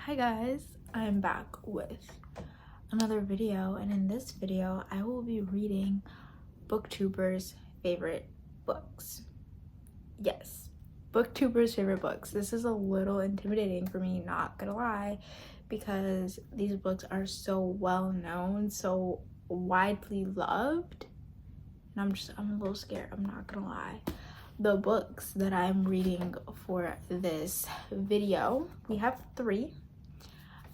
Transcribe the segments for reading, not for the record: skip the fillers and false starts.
Hi guys, I'm back with another video, and in this video I will be reading booktubers' favorite books. Yes, booktubers' favorite books. This is a little intimidating for me, not gonna lie, because these books are so well known, so widely loved, and I'm a little scared, I'm not gonna lie. The books that I'm reading for this video, we have 3.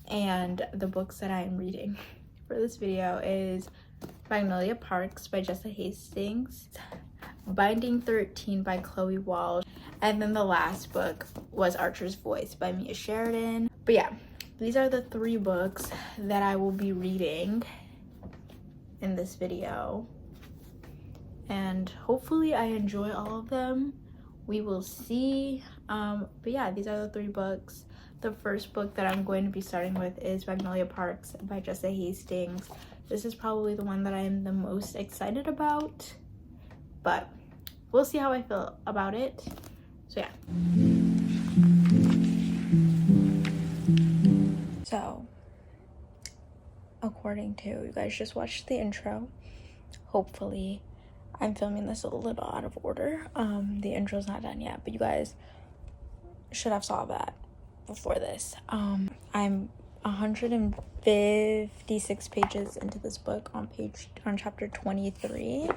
And the books that I'm reading for this video is Magnolia Parks by Jessa Hastings, Binding 13 by Chloe Walsh, and then the last book was Archer's Voice by Mia Sheridan. But yeah, these are the 3 books that I will be reading in this video, and hopefully I enjoy all of them. We will see. But yeah, these are the 3 books. The first book that I'm going to be starting with is Magnolia Parks by Jessa Hastings. This is probably the one that I am the most excited about, but we'll see how I feel about it. So yeah. So, according to, you guys just watched the intro. Hopefully, I'm filming this a little out of order. The intro's not done yet, but you guys should have saw that before this. I'm 156 pages into this book on chapter 23.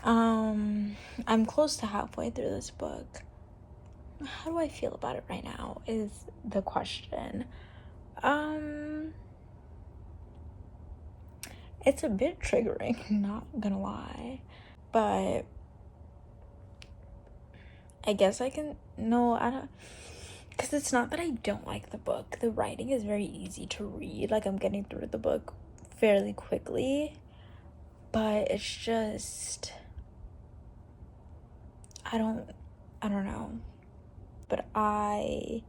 I'm close to halfway through this book. How do I feel about it right now is the question. It's a bit triggering, not gonna lie, but I guess I don't, because it's not that I don't like the book. The writing is very easy to read. Like, I'm getting through the book fairly quickly, but it's just, I don't know. But I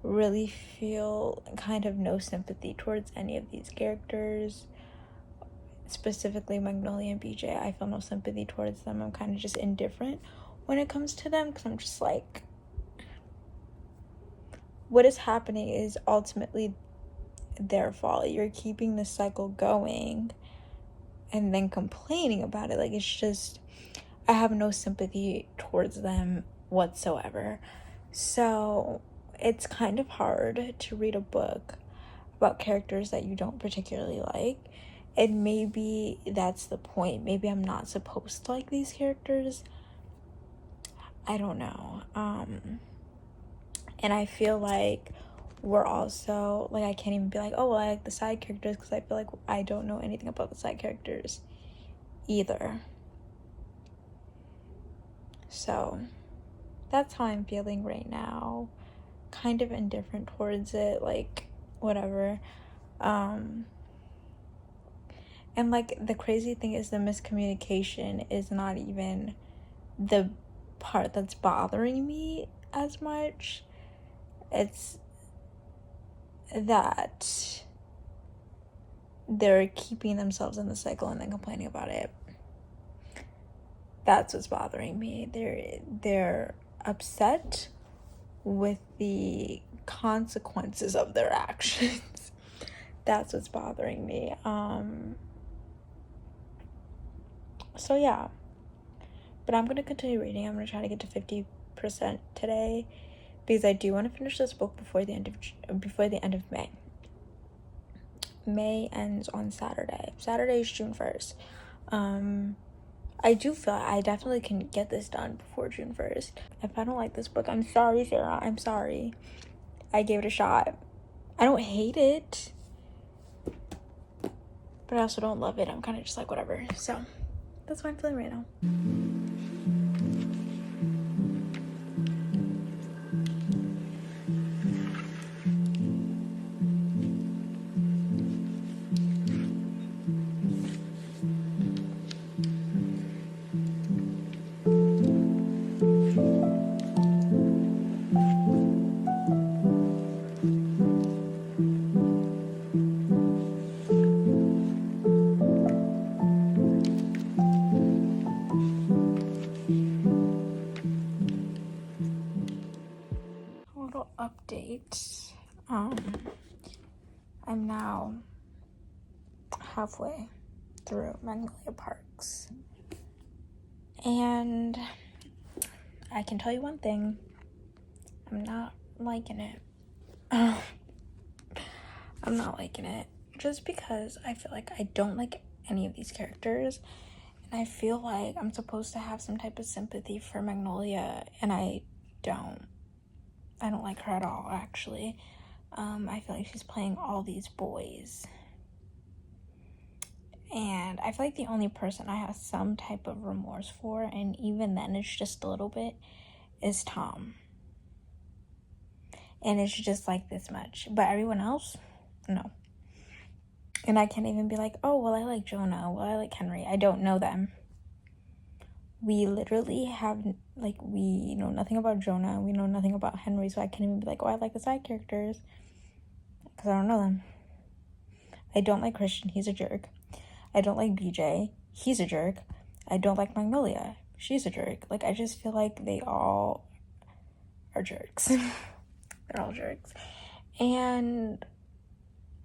really feel kind of no sympathy towards any of these characters, specifically Magnolia and BJ. I feel no sympathy towards them. I'm kind of just indifferent when it comes to them, because I'm just like, what is happening is ultimately their fault. You're keeping the cycle going and then complaining about it. Like, it's just, I have no sympathy towards them whatsoever. So it's kind of hard to read a book about characters that you don't particularly like. And maybe that's the point. Maybe I'm not supposed to like these characters. I don't know. And I feel like we're also, like, I can't even be like, oh, well, I like the side characters, because I feel like I don't know anything about the side characters either. So that's how I'm feeling right now. Kind of indifferent towards it, like, whatever. And, like, the crazy thing is the miscommunication is not even the part that's bothering me as much. It's that they're keeping themselves in the cycle and then complaining about it. That's what's bothering me. They're upset with the consequences of their actions. That's what's bothering me. So yeah, but I'm gonna continue reading. I'm gonna try to get to 50% today, because I do want to finish this book before the end of May. May ends on Saturday. Saturday is June 1st. I do feel I definitely can get this done before June 1st. If I don't like this book, I'm sorry, Sarah. I'm sorry. I gave it a shot. I don't hate it, but I also don't love it. I'm kind of just like, whatever. So that's what I'm feeling right now. I'm now halfway through Magnolia Parks, and I can tell you one thing, I'm not liking it. I'm not liking it just because I feel like I don't like any of these characters, and I feel like I'm supposed to have some type of sympathy for Magnolia, and I don't like her at all, actually. I feel like she's playing all these boys, and I feel like the only person I have some type of remorse for, and even then it's just a little bit, is Tom. And it's just like this much, but everyone else, no. And I can't even be like, oh, well, I like Jonah, well, I like Henry. I don't know them. We literally have, like, we know nothing about Jonah, we know nothing about Henry, so I can't even be like, oh, I like the side characters, because I don't know them. I don't like Christian, he's a jerk. I don't like BJ, he's a jerk. I don't like Magnolia, she's a jerk. Like, I just feel like they all are jerks. They're all jerks. And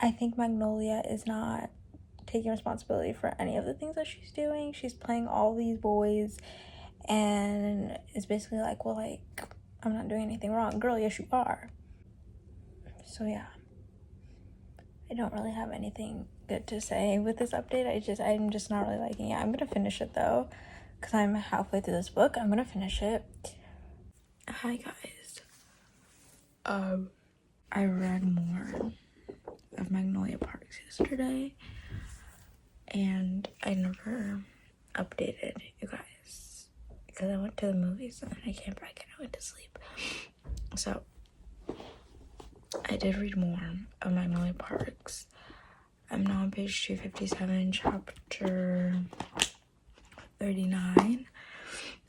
I think Magnolia is not taking responsibility for any of the things that she's doing. She's playing all these boys and is basically like, well, like, I'm not doing anything wrong. Girl, yes, you are. So, yeah. I don't really have anything good to say with this update. I'm just not really liking it. I'm going to finish it, though, because I'm halfway through this book. I'm going to finish it. Hi, guys. I read more of Magnolia Parks yesterday, and I never updated you guys because I went to the movies and then I came back and I went to sleep. So I did read more of Magnolia Parks. I'm now on page 257, chapter 39.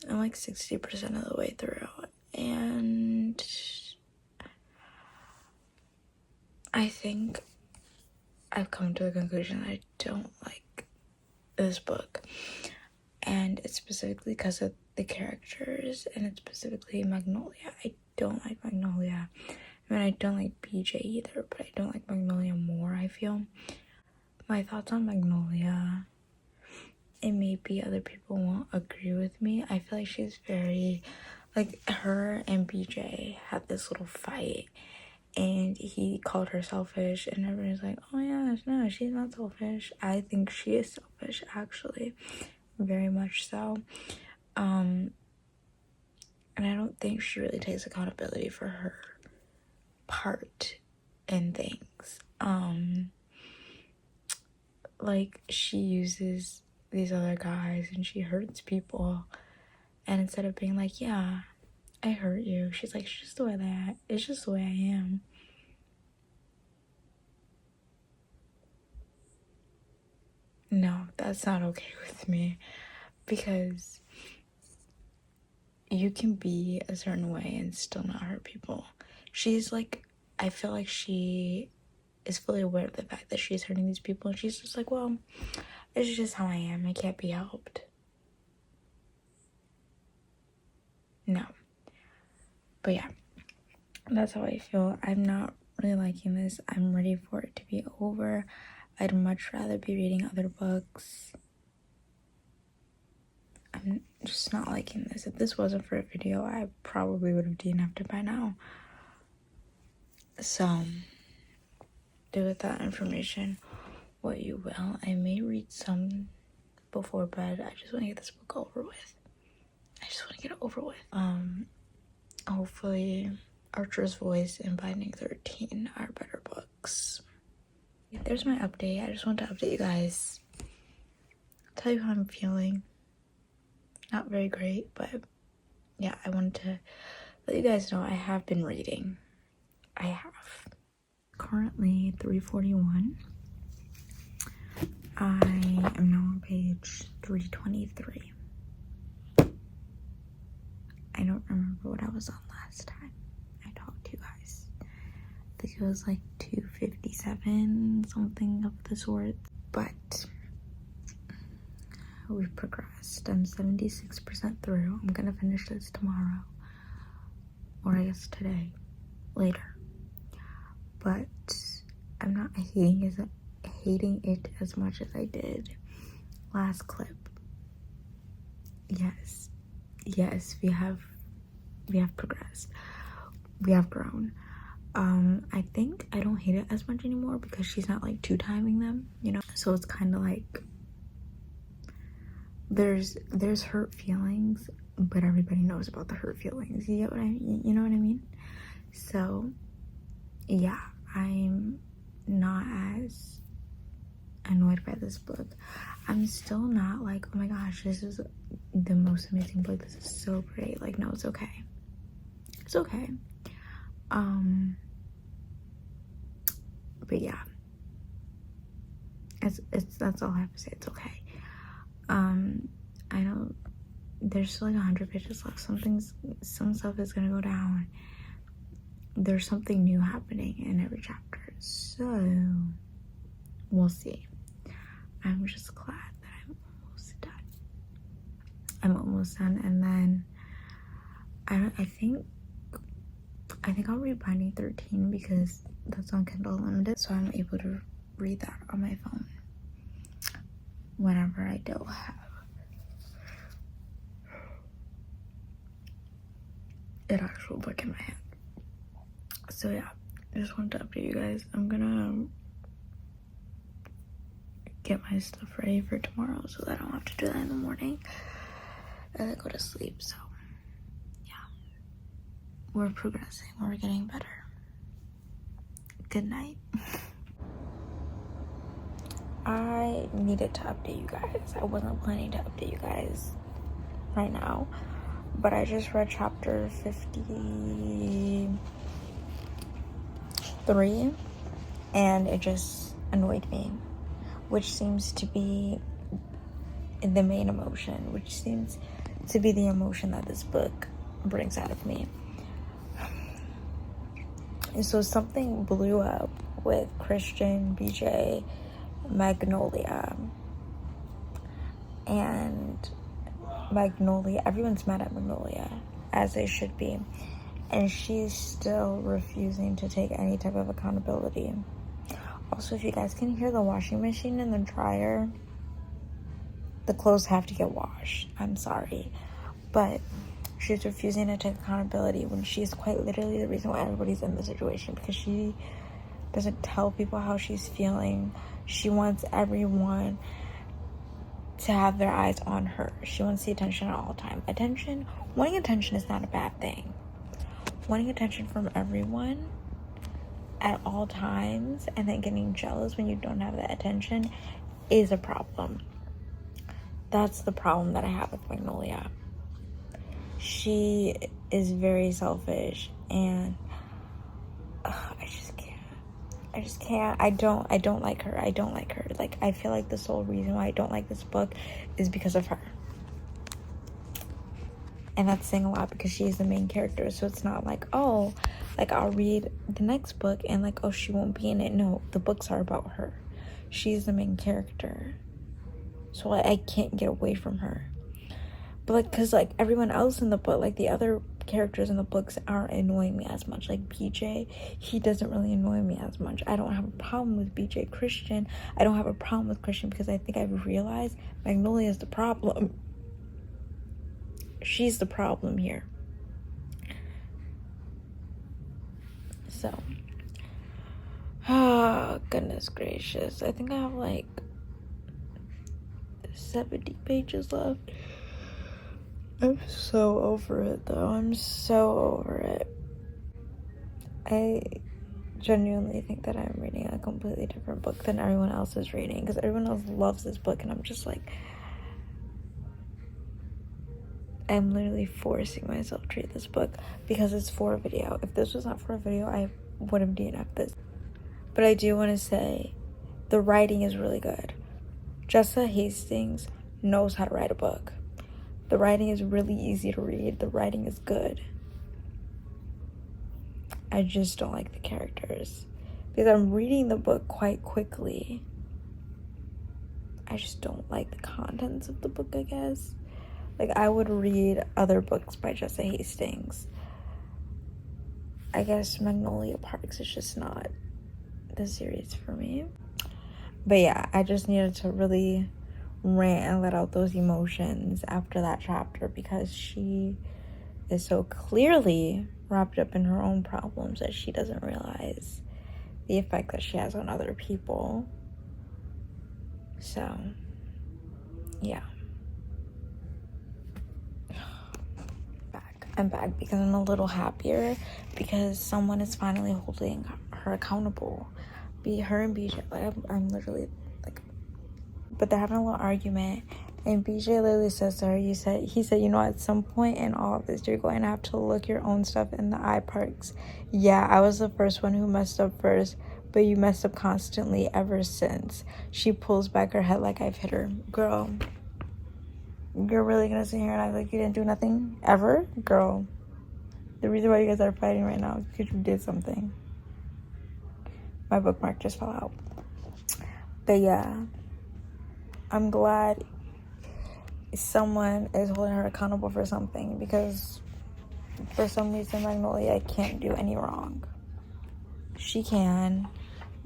I'm like 60% of the way through, and I think I've come to the conclusion that I don't like this book, and it's specifically because of the characters, and it's specifically Magnolia. I don't like Magnolia. I mean, I don't like BJ either, but I don't like Magnolia more, I feel. My thoughts on Magnolia, it may be other people won't agree with me. I feel like she's very, like, her and BJ had this little fight, and he called her selfish, and everyone's like, oh yeah, no, she's not selfish. I think she is selfish, actually, very much so. And I don't think she really takes accountability for her part in things. Like, she uses these other guys and she hurts people, and instead of being like, yeah, I hurt you, she's like, it's just the way I am. No, that's not okay with me, because you can be a certain way and still not hurt people. She's like, I feel like she is fully aware of the fact that she's hurting these people, and she's just like, well, it's just how I am, it can't be helped. No. But yeah, that's how I feel. I'm not really liking this. I'm ready for it to be over. I'd much rather be reading other books. I'm just not liking this. If this wasn't for a video, I probably would have DNF'd it by now. So, do with that information what you will. I may read some before bed. I just want to get this book over with. Hopefully Archer's Voice and Binding 13 are better books. There's my update. I just want to update you guys, tell you how I'm feeling. Not very great, but yeah, I wanted to let you guys know I have been reading. I have. Currently 3:41. I am now on page 323. I don't remember what I was on last time I talked to you guys. I think it was like 257, something of the sort. But we've progressed. I'm 76% through. I'm gonna finish this tomorrow, or I guess today, later. but I'm not hating it as much as I did last clip. Yes, we have progressed, we have grown. I think I don't hate it as much anymore because she's not like two-timing them, you know, so it's kind of like there's hurt feelings, but everybody knows about the hurt feelings. You know what I mean? So yeah, I'm not as annoyed by this book. I'm still not like, oh my gosh, this is the most amazing book, this is so great. Like, no, it's okay. It's okay. But yeah, it's that's all I have to say. It's okay. I know there's still like 100 pages left. Some stuff is gonna go down. There's something new happening in every chapter, so we'll see. I'm just glad that I'm almost done, and then I think I'll read Binding 13 because that's on Kindle Unlimited, so I'm able to read that on my phone whenever I don't have an actual book in my hand. So yeah, I just wanted to update you guys. I'm gonna get my stuff ready for tomorrow so that I don't have to do that in the morning and then go to sleep. So yeah, we're progressing, we're getting better. Good night. I needed to update you guys. I wasn't planning to update you guys right now, but I just read chapter 53 and it just annoyed me, which seems to be the main emotion, which seems to be the emotion that this book brings out of me. And so something blew up with Christian, BJ, Magnolia, and Magnolia, everyone's mad at Magnolia, as they should be, and she's still refusing to take any type of accountability. Also, if you guys can hear the washing machine and the dryer, the clothes have to get washed. I'm sorry, but she's refusing to take accountability when she's quite literally the reason why everybody's in this situation, because she doesn't tell people how she's feeling. She wants everyone to have their eyes on her. She wants the attention at all time. Wanting attention is not a bad thing. Wanting attention from everyone at all times and then getting jealous when you don't have that attention is a problem. That's the problem that I have with Magnolia. She is very selfish, and I just can't. I don't like her. Like, I feel like the sole reason why I don't like this book is because of her. And that's saying a lot because she is the main character. So it's not like, oh, like I'll read the next book and like, oh, she won't be in it. No, the books are about her. She's the main character. So I can't get away from her. But like, cause like everyone else in the book, like the other characters in the books aren't annoying me as much. Like BJ, he doesn't really annoy me as much. I don't have a problem with BJ. Christian, I don't have a problem with Christian because I think I've realized Magnolia is the problem. She's the problem here. So, oh goodness gracious, I think I have like 70 pages left. I'm so over it though. I'm so over it. I genuinely think that I'm reading a completely different book than everyone else is reading, because everyone else loves this book and I'm just like, I'm literally forcing myself to read this book because it's for a video. If this was not for a video, I would have DNF'd this. But I do want to say the writing is really good. Jessa Hastings knows how to write a book. The writing is really easy to read. The writing is good. I just don't like the characters because I'm reading the book quite quickly. I just don't like the contents of the book, I guess. Like, I would read other books by Jessa Hastings. I guess Magnolia Parks is just not the series for me. But yeah, I just needed to really rant and let out those emotions after that chapter, because she is so clearly wrapped up in her own problems that she doesn't realize the effect that she has on other people. So yeah, I'm back because I'm a little happier because someone is finally holding her accountable. Her and BJ, like, I'm literally like, but they're having a little argument, and BJ literally says to her, he said, you know, at some point in all of this, you're going to have to look your own stuff in the eye, Parks. Yeah, I was the first one who messed up first, but you messed up constantly ever since. She pulls back her head like I've hit her. Girl, you're really gonna sit here and act like you didn't do nothing ever? Girl, the reason why you guys are fighting right now is because you did something. My bookmark just fell out. But yeah, I'm glad someone is holding her accountable for something, because for some reason Magnolia can't do any wrong. She can,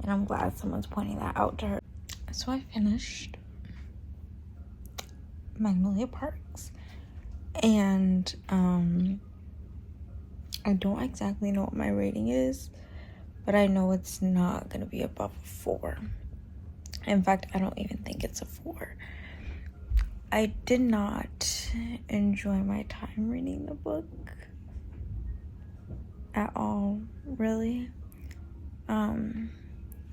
and I'm glad someone's pointing that out to her. So I finished Magnolia Parks, and I don't exactly know what my rating is, but I know it's not gonna be above a 4. In fact, I don't even think it's a 4. I did not enjoy my time reading the book at all, really.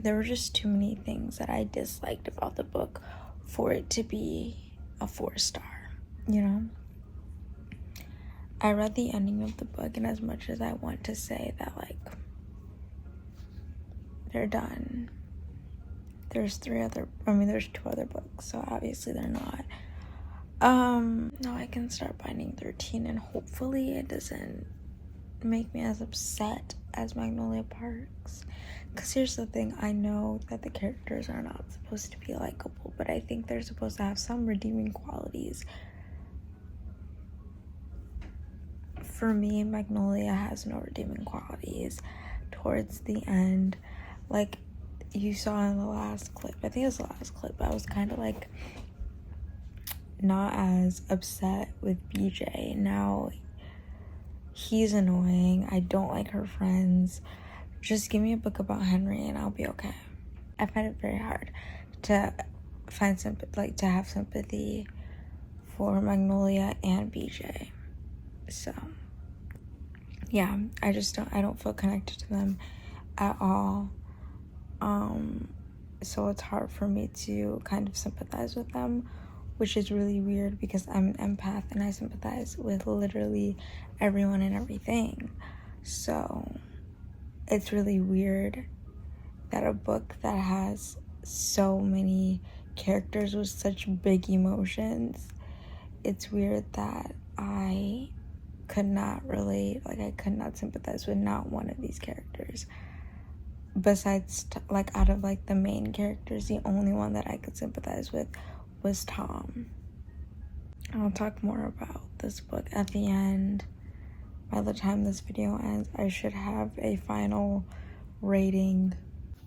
There were just too many things that I disliked about the book for it to be a 4-star, you know? I read the ending of the book, and as much as I want to say that, like, they're done, there's 2 other books, so obviously they're not. Now I can start binding 13, and hopefully it doesn't make me as upset as Magnolia Parks. Because here's the thing, I know that the characters are not supposed to be likable, but I think they're supposed to have some redeeming qualities. For me, Magnolia has no redeeming qualities towards the end. Like you saw in the last clip, I think it was the last clip, I was kind of like not as upset with BJ. Now he's annoying. I don't like her friends. Just give me a book about Henry and I'll be okay. I find it very hard to find to have sympathy for Magnolia and BJ. So yeah, I don't feel connected to them at all. So it's hard for me to kind of sympathize with them, which is really weird because I'm an empath and I sympathize with literally everyone and everything. So it's really weird that a book that has so many characters with such big emotions, it's weird that I could not relate, like I could not sympathize with not one of these characters. Besides, like, out of like the main characters, the only one that I could sympathize with was Tom. I'll talk more about this book at the end. By the time this video ends, I should have a final rating.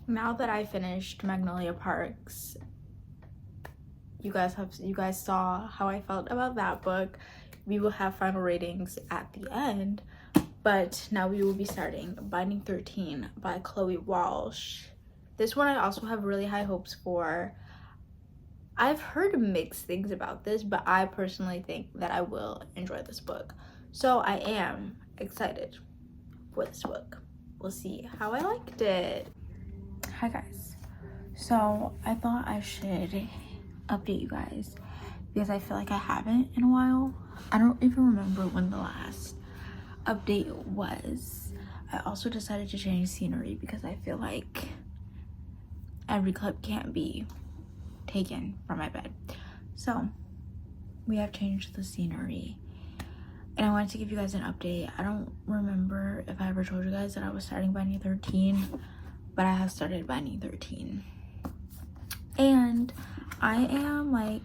Now that I finished Magnolia Parks, you guys saw how I felt about that book. We will have final ratings at the end, but now we will be starting Binding 13 by Chloe Walsh. This one I also have really high hopes for. I've heard mixed things about this, but I personally think that I will enjoy this book. So I am excited for this book. We'll see how I liked it. Hi guys. So I thought I should update you guys because I feel like I haven't in a while. I don't even remember when the last update was. I also decided to change scenery because I feel like every clip can't be taken from my bed. So we have changed the scenery and I wanted to give you guys an update. I don't remember if I ever told you guys that I was starting Binding 13, but I have started Binding 13 and I am like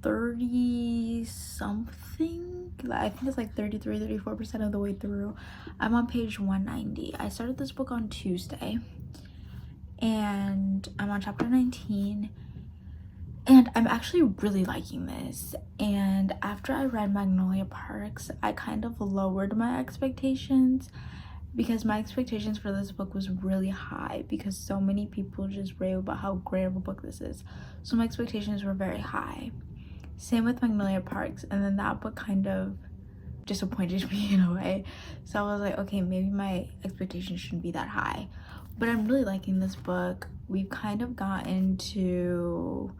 30 something, I think it's like 33-34% of the way through. I'm on page 190. I started this book on Tuesday and I'm on chapter 19, and I'm actually really liking this. And after I read Magnolia Parks, I kind of lowered my expectations, because my expectations for this book was really high because so many people just rave about how great of a book this is. So my expectations were very high. Same with Magnolia Parks, and then that book kind of disappointed me in a way. So I was like, okay, maybe my expectations shouldn't be that high. But I'm really liking this book. We've kind of gotten to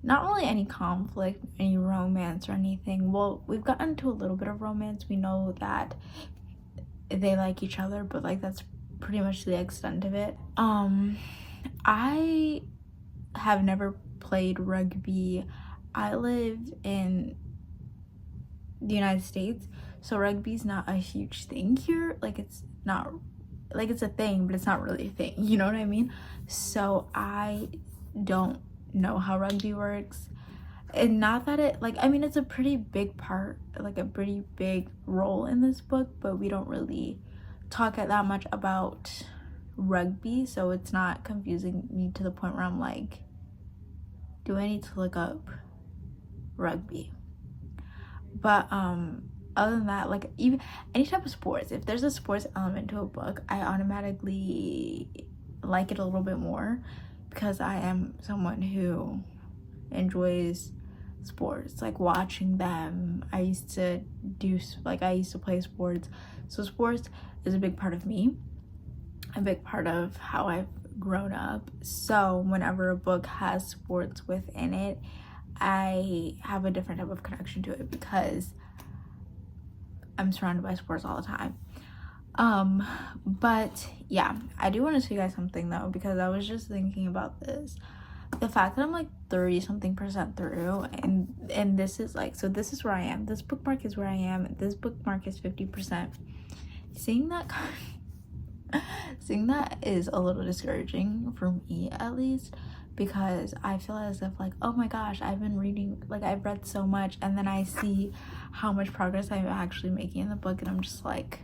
not really any conflict, any romance or anything. Well, we've gotten to a little bit of romance. We know that they like each other, but like that's pretty much the extent of it. I have never played rugby. I live in the United States, so rugby's not a huge thing here. Like it's not, like it's a thing, but it's not really a thing, you know what I mean? So I don't know how rugby works. And not that it, like, I mean, it's a pretty big part, like a pretty big role in this book, but we don't really talk that much about rugby, so it's not confusing me to the point where I'm like, do I need to look up rugby? But other than that, like, even any type of sports, if there's a sports element to a book, I automatically like it a little bit more, because I am someone who enjoys sports, like watching them. I used to play sports, so sports is a big part of me, a big part of how I've grown up. So whenever a book has sports within it, I have a different type of connection to it because I'm surrounded by sports all the time. But yeah, I do want to tell you guys something though, because I was just thinking about this. The fact that I'm like 30-something% through, and this is like, so this is where I am. This bookmark is where I am. This bookmark is 50%. Seeing that is a little discouraging for me, at least, because I feel as if like, oh my gosh, I've been reading, like I've read so much, and then I see how much progress I'm actually making in the book, and I'm just like,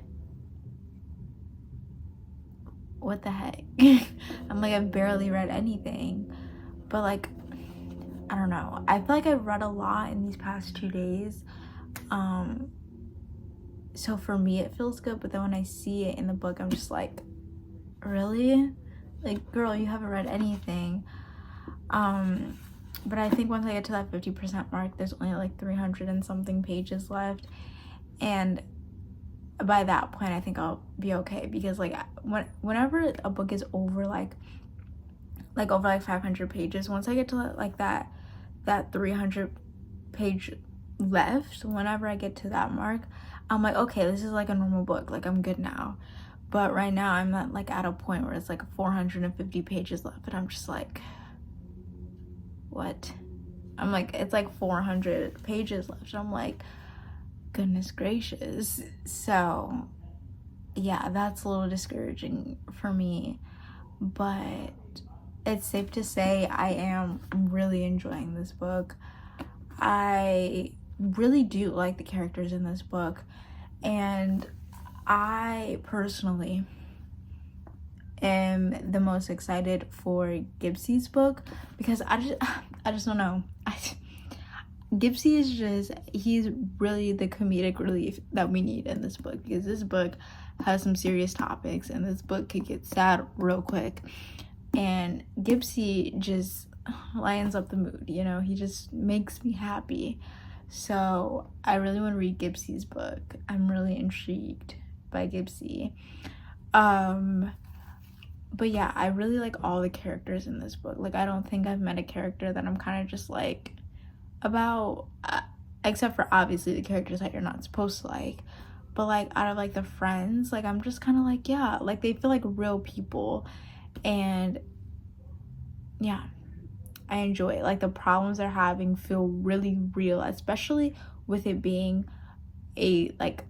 what the heck? I'm like, I've barely read anything. But like, I don't know, I feel like I've read a lot in these past 2 days, so for me it feels good. But then when I see it in the book, I'm just like, really? Like, girl, you haven't read anything. But I think once I get to that 50% mark, there's only like 300 and something pages left, and by that point I think I'll be okay, because like whenever a book is over like over 500 pages, once I get to like that 300 page left, whenever I get to that mark, I'm like, okay, this is like a normal book, like I'm good now. But right now I'm at a point where it's like 450 pages left, and I'm just like, what? I'm like, it's like 400 pages left, and I'm like, goodness gracious. So yeah, that's a little discouraging for me, but it's safe to say I am really enjoying this book. I really do like the characters in this book, and I personally am the most excited for Gibbs's book, because I just don't know. Gibbsy is just, he's really the comedic relief that we need in this book, because this book has some serious topics, and this book could get sad real quick. And Gibbsy just lightens up the mood, you know, he just makes me happy. So I really want to read Gibbsy's book. I'm really intrigued by Gibbsy. But yeah, I really like all the characters in this book. Like, I don't think I've met a character that I'm kind of just like about, except for obviously the characters that you're not supposed to like. But like, out of like the friends, like I'm just kind of like, yeah, like they feel like real people. And yeah, I enjoy it. Like, the problems they're having feel really real, especially with it being a, like,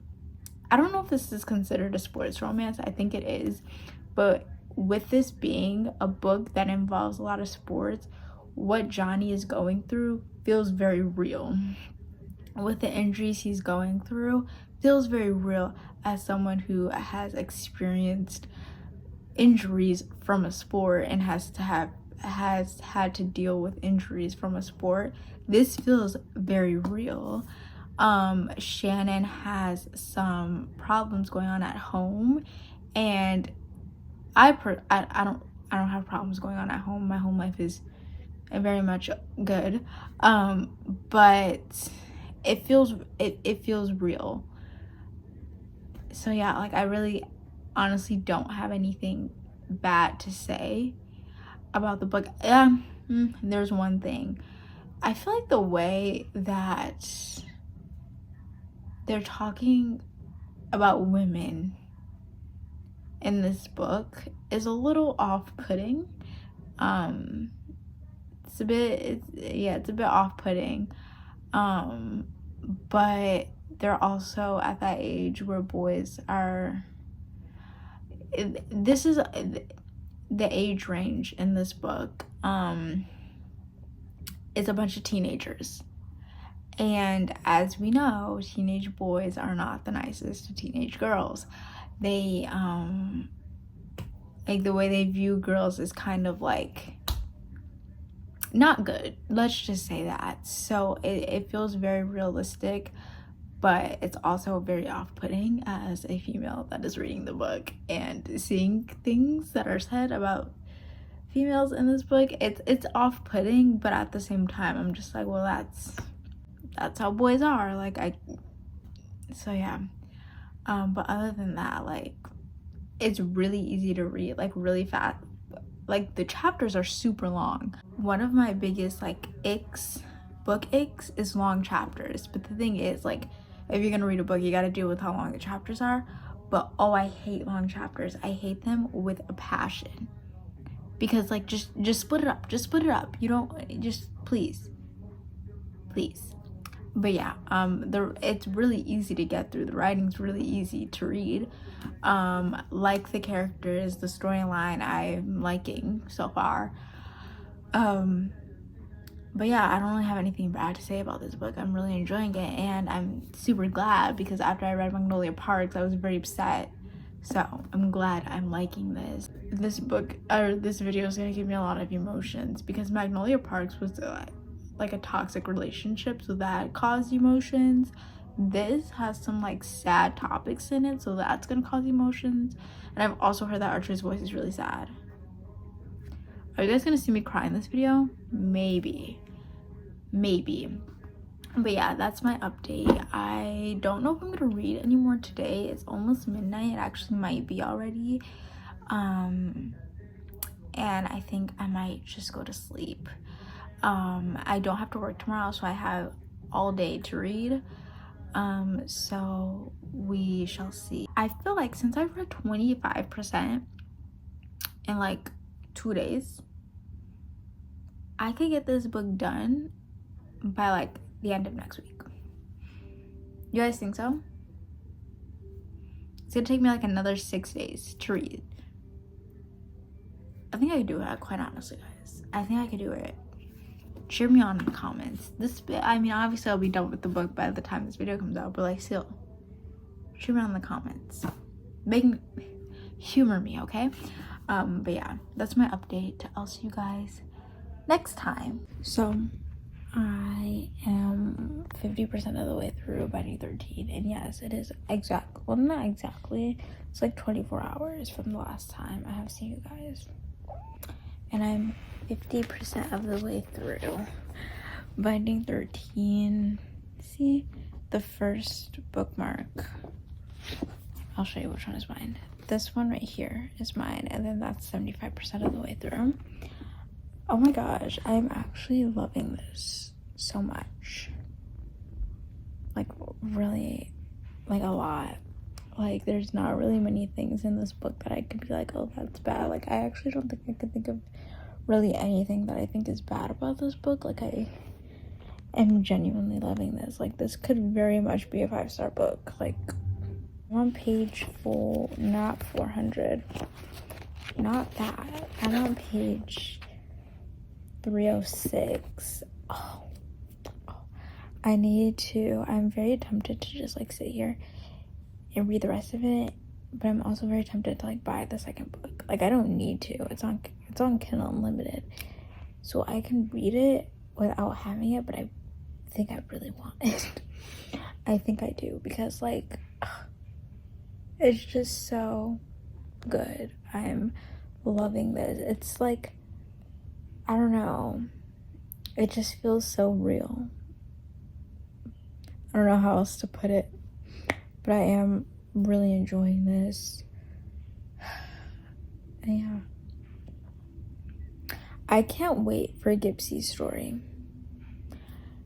I don't know if this is considered a sports romance. I think it is. But with this being a book that involves a lot of sports, what Johnny is going through feels very real. With the injuries he's going through, feels very real, as someone who has experienced injuries from a sport and has had to deal with injuries from a sport, this feels very real. Shannon has some problems going on at home, and I don't have problems going on at home. My home life is very much good, but it feels real. So yeah, like I really honestly don't have anything bad to say about the book. There's one thing. I feel like the way that they're talking about women in this book is a little off-putting. It's a bit off-putting. But they're also at that age where boys are, this is the age range in this book. It's a bunch of teenagers, and as we know, teenage boys are not the nicest to teenage girls. They like the way they view girls is kind of like not good, let's just say that. So it feels very realistic, but it's also very off-putting as a female that is reading the book and seeing things that are said about females in this book. It's off-putting, but at the same time I'm just like, well, that's how boys are. Like so yeah. But other than that, like, it's really easy to read, like really fast. Like the chapters are super long. One of my biggest like book icks is long chapters. But the thing is, like, if you're gonna read a book, you gotta deal with how long the chapters are. But oh, I hate long chapters. I hate them with a passion. Because like just split it up. Just split it up. You don't, just please. But yeah, it's really easy to get through. The writing's really easy to read. Like the characters, the storyline I'm liking so far. But yeah, I don't really have anything bad to say about this book. I'm really enjoying it, and I'm super glad, because after I read Magnolia Parks, I was very upset. So I'm glad I'm liking this. This book, or this video, is gonna give me a lot of emotions, because Magnolia Parks was like a toxic relationship, so that caused emotions. This has some like sad topics in it, so that's gonna cause emotions. And I've also heard that Archer's voice is really sad. Are you guys gonna see me cry in this video? Maybe. But yeah, that's my update. I don't know if I'm gonna read anymore today. It's almost midnight. It actually might be already. And I think I might just go to sleep. I don't have to work tomorrow, so I have all day to read. So we shall see. I feel like since I've read 25% in like 2 days, I could get this book done by like the end of next week. You guys think so? It's gonna take me like another 6 days to read. I think I could do it, quite honestly, guys. I think I could do it. Cheer me on in the comments. I mean, obviously I'll be done with the book by the time this video comes out, but like still, cheer me on in the comments. Humor me, okay? But yeah, that's my update. I'll see you guys next time. So I am 50% of the way through Binding 13, and yes, it is well, not exactly, it's like 24 hours from the last time I have seen you guys, and I'm 50% of the way through Binding 13. See, the first bookmark, I'll show you which one is mine. This one right here is mine, and then that's 75% of the way through. Oh my gosh, I'm actually loving this so much. Like, really, like a lot. Like, there's not really many things in this book that I could be like, oh, that's bad. Like, I actually don't think I could think of really anything that I think is bad about this book. Like, I am genuinely loving this. Like, this could very much be a 5-star book. Like, I'm on page not 400. Not that. I'm on page 306. I'm very tempted to just like sit here and read the rest of it but I'm also very tempted to like buy the second book. Like, I don't need to. It's on Kindle Unlimited, so I can read it without having it, but I think I really want it. I think I do, because like it's just so good. I'm loving this. It's like, I don't know, it just feels so real. I don't know how else to put it, but I am really enjoying this. Yeah, I can't wait for Gipsy's story.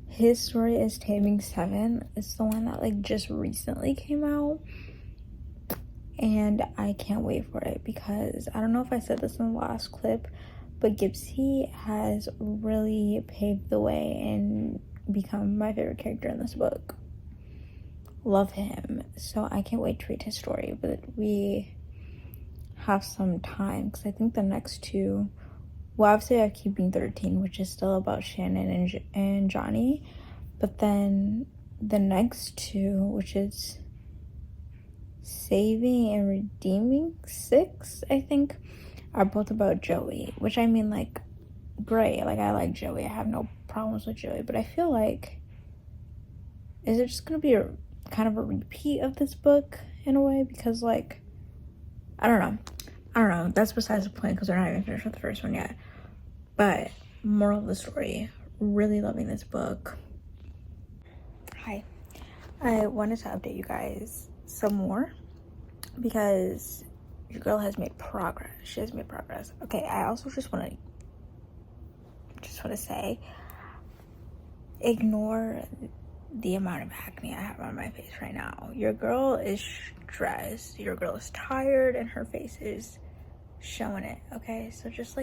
His story is Taming 7. It's the one that like just recently came out, and I can't wait for it, because I don't know if I said this in the last clip, but Gipsy has really paved the way and become my favorite character in this book. Love him. So I can't wait to read his story, but we have some time, because I think the next two, well, obviously I have Keeping 13, which is still about Shannon and Johnny, but then the next two, which is Saving and Redeeming 6, I think, are both about Joey, which, I mean, like, great. Like, I like Joey. I have no problems with Joey, but I feel like, is it just gonna be a kind of a repeat of this book in a way? Because, like, I don't know. That's besides the point, because we're not even finished with the first one yet. But moral of the story, really loving this book. Hi, I wanted to update you guys some more, because your girl has made progress. She has made progress. Okay, I also just want to say, ignore the amount of acne I have on my face right now. Your girl is stressed. Your girl is tired, and her face is showing it. Okay, so just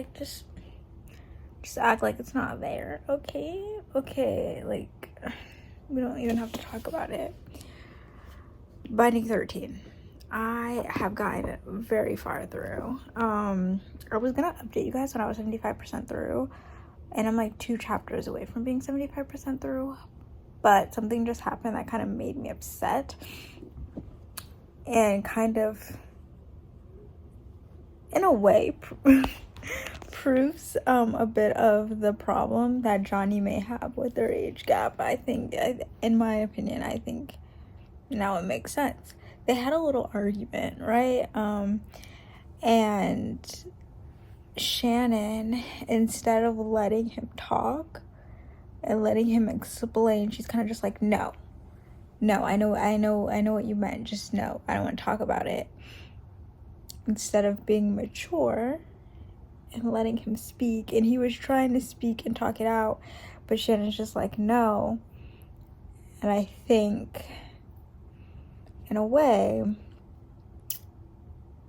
act like it's not there. Okay, like, we don't even have to talk about it. Binding 13. I have gotten very far through. I was gonna update you guys when I was 75% through, and I'm like 2 chapters away from being 75% through, but something just happened that kind of made me upset, and kind of, in a way, proves a bit of the problem that Johnny may have with their age gap. I think, in my opinion, I think now it makes sense. They had a little argument, right? And Shannon, instead of letting him talk and letting him explain, she's kind of just like, no, I know what you meant, just no, I don't want to talk about it. Instead of being mature and letting him speak, and he was trying to speak and talk it out, but Shannon's just like, no. And I think, in a way,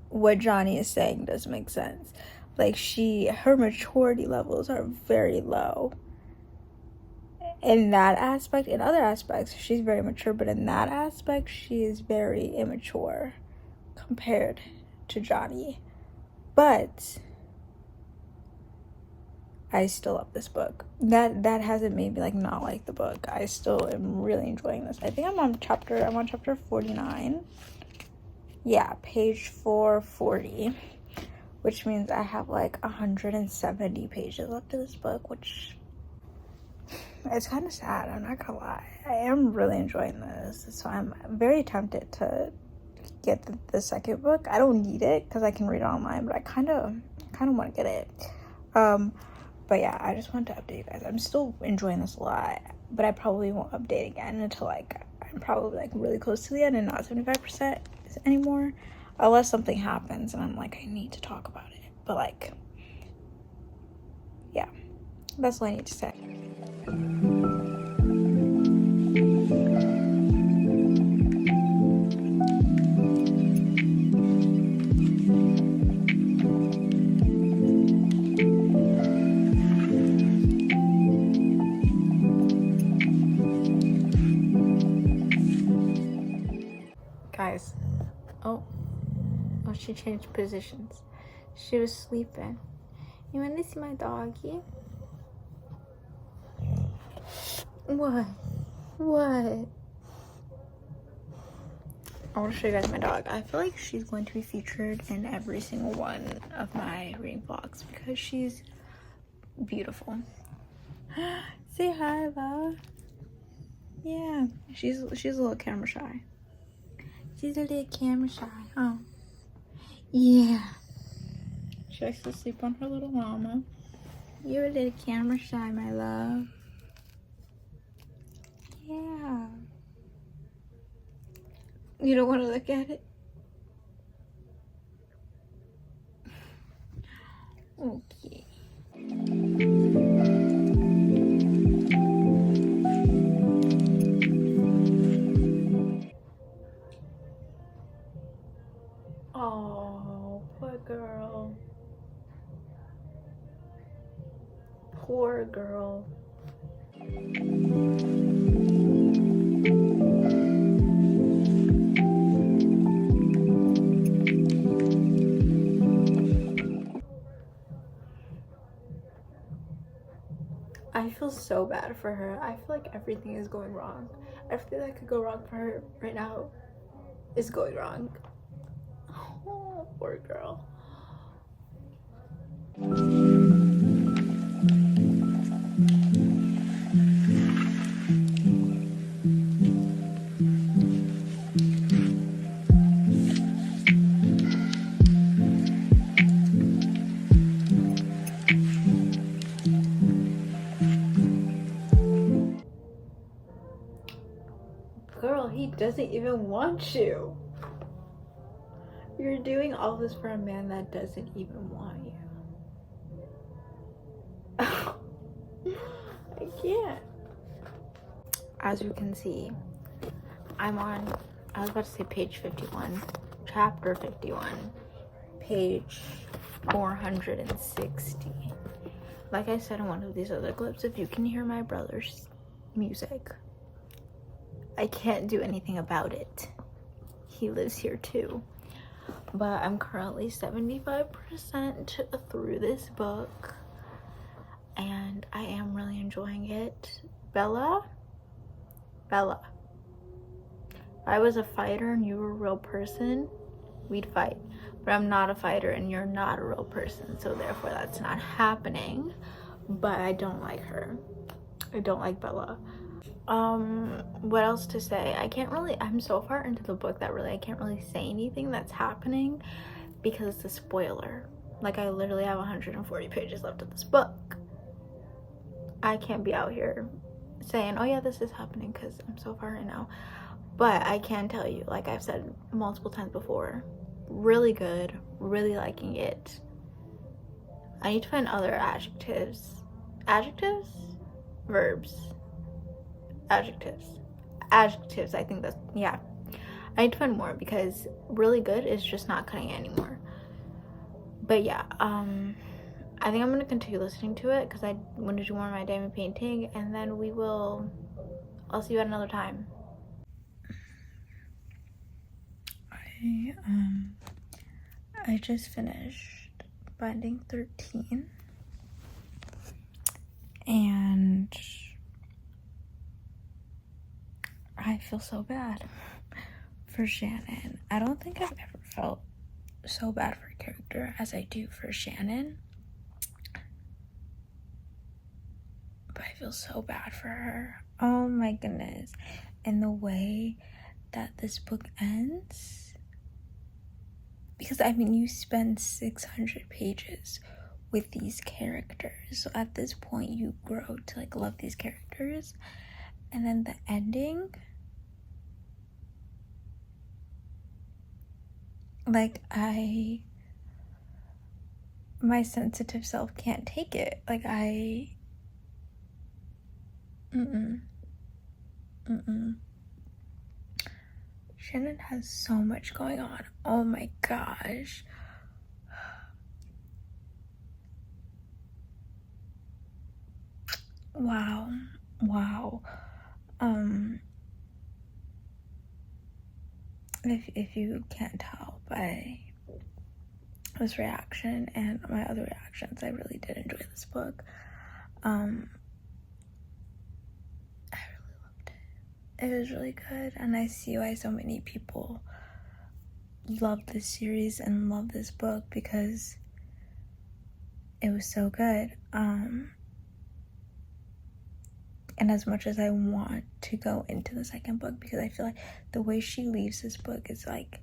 what Johnny is saying does make sense. Like, her maturity levels are very low. In that aspect, in other aspects, she's very mature, but in that aspect, she is very immature compared to Johnny. But I still love this book. That hasn't made me like not like the book. I still am really enjoying this. I think I'm on chapter 49. Yeah, page 440, which means I have like 170 pages left of this book, which, it's kind of sad, I'm not gonna lie. I am really enjoying this, so I'm very tempted to get the second book. I don't need it because I can read it online, but I kind of want to get it. But yeah, I just wanted to update you guys. I'm still enjoying this a lot, but I probably won't update again until like I'm probably like really close to the end and not 75% anymore, unless something happens and I'm like, I need to talk about it. But like, yeah, that's all I need to say. Guys, oh, she changed positions. She was sleeping. You want to see my doggy? What? I want to show you guys my dog. I feel like she's going to be featured in every single one of my reading vlogs because she's beautiful. Say hi, Ella. Yeah, she's a little camera shy. She's a little camera shy, huh? Yeah. She likes to sleep on her little mama. You're a little camera shy, my love. Yeah. You don't want to look at it? Okay. Oh, poor girl. Poor girl. I feel so bad for her. I feel like everything is going wrong. Everything that could go wrong for her right now is going wrong. Oh, poor girl. Girl, he doesn't even want you. You're doing all this for a man that doesn't even want you. I can't. As you can see, I'm on, I was about to say page 51, chapter 51, page 460. Like I said in one of these other clips, if you can hear my brother's music, I can't do anything about it. He lives here too. But I'm currently 75% through this book and I am really enjoying it. Bella, if I was a fighter and you were a real person, we'd fight. But I'm not a fighter and you're not a real person, so therefore that's not happening. But I don't like her. I don't like Bella. What else to say? I'm so far into the book that really I can't really say anything that's happening because it's a spoiler. Like, I literally have 140 pages left of this book. I can't be out here saying, oh yeah, this is happening, because I'm so far in now. But I can tell you, like I've said multiple times before, really good, really liking it. I need to find other adjectives, verbs, adjectives, I think that's, yeah. I need to find more because really good is just not cutting it anymore. But yeah, I think I'm gonna continue listening to it because I want to do more of my diamond painting, and then I'll see you at another time. I just finished binding 13 and I feel so bad for Shannon. I don't think I've ever felt so bad for a character as I do for Shannon. But I feel so bad for her. Oh my goodness. And the way that this book ends, because I mean, you spend 600 pages with these characters, so at this point you grow to like love these characters, and then the ending, like my sensitive self can't take it. Like Shannon has so much going on. Oh my gosh. Wow. If you can't tell by this reaction and my other reactions, I really did enjoy this book. I really loved it. It was really good, and I see why so many people love this series and love this book because it was so good. And as much as I want to go into the second book, because I feel like the way she leaves this book is like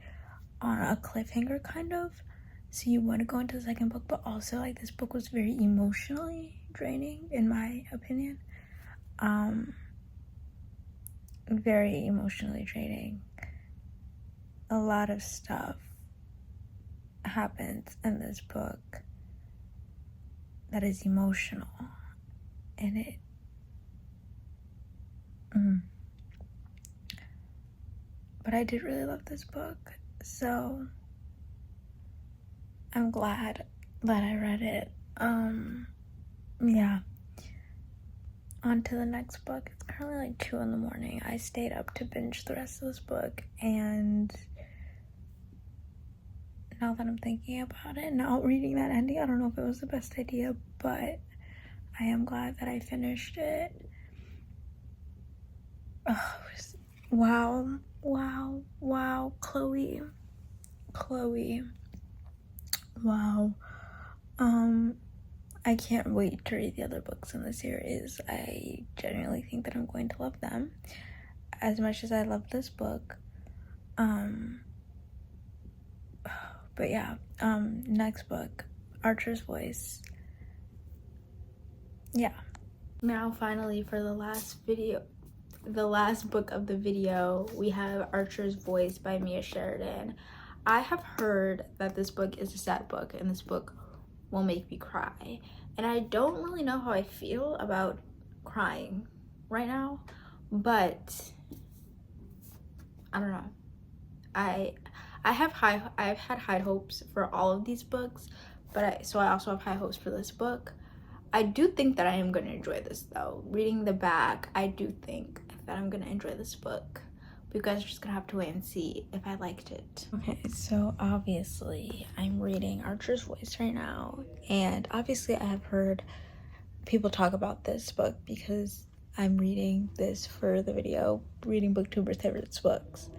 on a cliffhanger kind of, so you want to go into the second book, but also like this book was very emotionally draining in my opinion. Very emotionally draining. A lot of stuff happens in this book that is emotional, and it but I did really love this book, so I'm glad that I read it. Yeah, on to the next book. It's currently like 2 in the morning. I stayed up to binge the rest of this book, and now that I'm thinking about it, now reading that ending, I don't know if it was the best idea, but I am glad that I finished it. Wow, Chloe, wow. I can't wait to read the other books in the series. I genuinely think that I'm going to love them as much as I love this book. But yeah, next book, Archer's Voice. Yeah. Now finally, for the last book of the video, we have Archer's Voice by Mia Sheridan. I have heard that this book is a sad book and this book will make me cry, and I don't really know how I feel about crying right now, but I don't know. I've had high hopes for all of these books, but so I also have high hopes for this book. I do think that I am going to enjoy this though. Reading the back, I do think that I'm going to enjoy this book. But you guys are just going to have to wait and see if I liked it. Okay, so obviously I'm reading Archer's Voice right now. And obviously I have heard people talk about this book because I'm reading this for the video, reading booktubers' favorites books.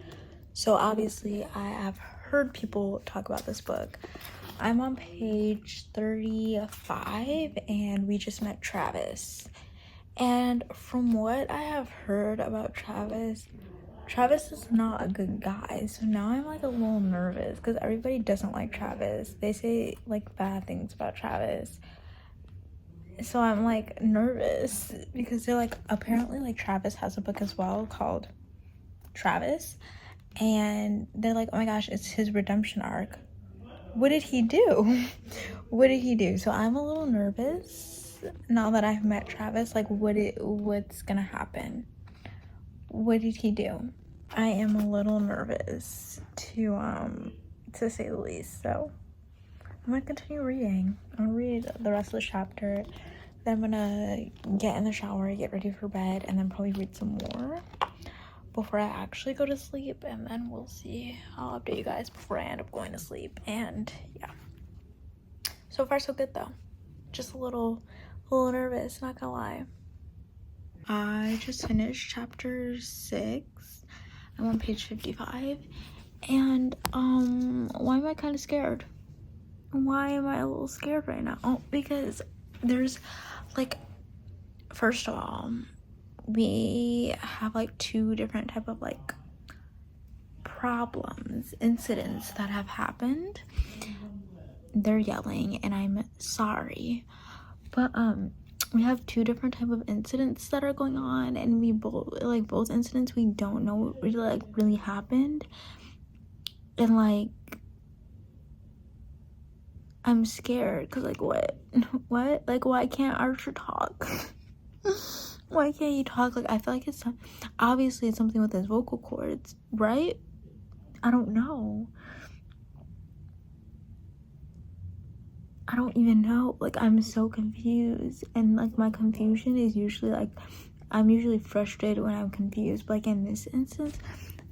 So obviously I have heard people talk about this book. I'm on page 35 and we just met Travis. And from what I have heard about Travis is not a good guy. So now I'm like a little nervous because everybody doesn't like Travis. They say like bad things about Travis. So I'm like nervous because they're like, apparently like Travis has a book as well called Travis. And they're like, oh my gosh, it's his redemption arc. What did he do? What did he do? So I'm a little nervous now that I've met Travis. Like, what's gonna happen? What did he do? I am a little nervous to say the least. So I'm gonna continue reading. I'm gonna read the rest of the chapter. Then I'm gonna get in the shower, get ready for bed, and then probably read some more before I actually go to sleep, and then we'll see. I'll update you guys before I end up going to sleep. And yeah, so far so good though. Just a little nervous, not gonna lie. I just finished chapter 6. I'm on page 55, and why am I kind of scared? Why am I a little scared right now? Oh, because there's like, first of all, we have like 2 different type of like incidents that have happened. They're yelling and I'm sorry, but we have 2 different type of incidents that are going on, and we both incidents we don't know what really happened. And like, I'm scared because like what like, why can't Archer talk? Why can't he talk? Like, I feel like it's obviously it's something with his vocal cords, right? I don't know. I don't even know. Like, I'm so confused, and like my confusion is usually like, I'm usually frustrated when I'm confused, but like in this instance,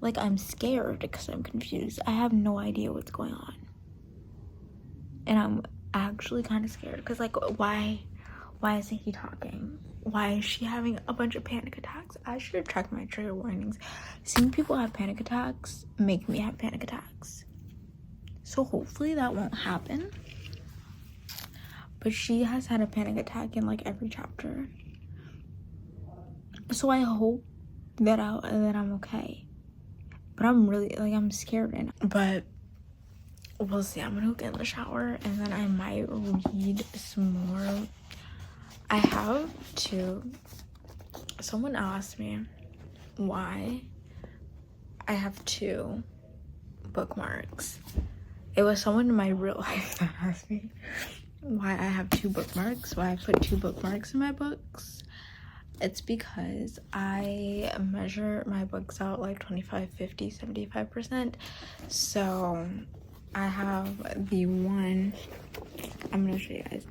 like I'm scared because I'm confused. I have no idea what's going on, and I'm actually kind of scared because like, why isn't he talking? Why is she having a bunch of panic attacks? I should have checked my trigger warnings. Seeing people have panic attacks make me have panic attacks. so hopefully that won't happen. But she has had a panic attack in like every chapter, so I hope that I'm okay. But I'm really like, I'm scared right now. But we'll see. I'm gonna get in the shower and then I might read some more. I have to. Someone asked me why I have 2 bookmarks. It was someone in my real life that asked me why I have 2 bookmarks, why I put 2 bookmarks in my books. It's because I measure my books out like 25, 50, 75%. So I have the one, I'm gonna show you guys.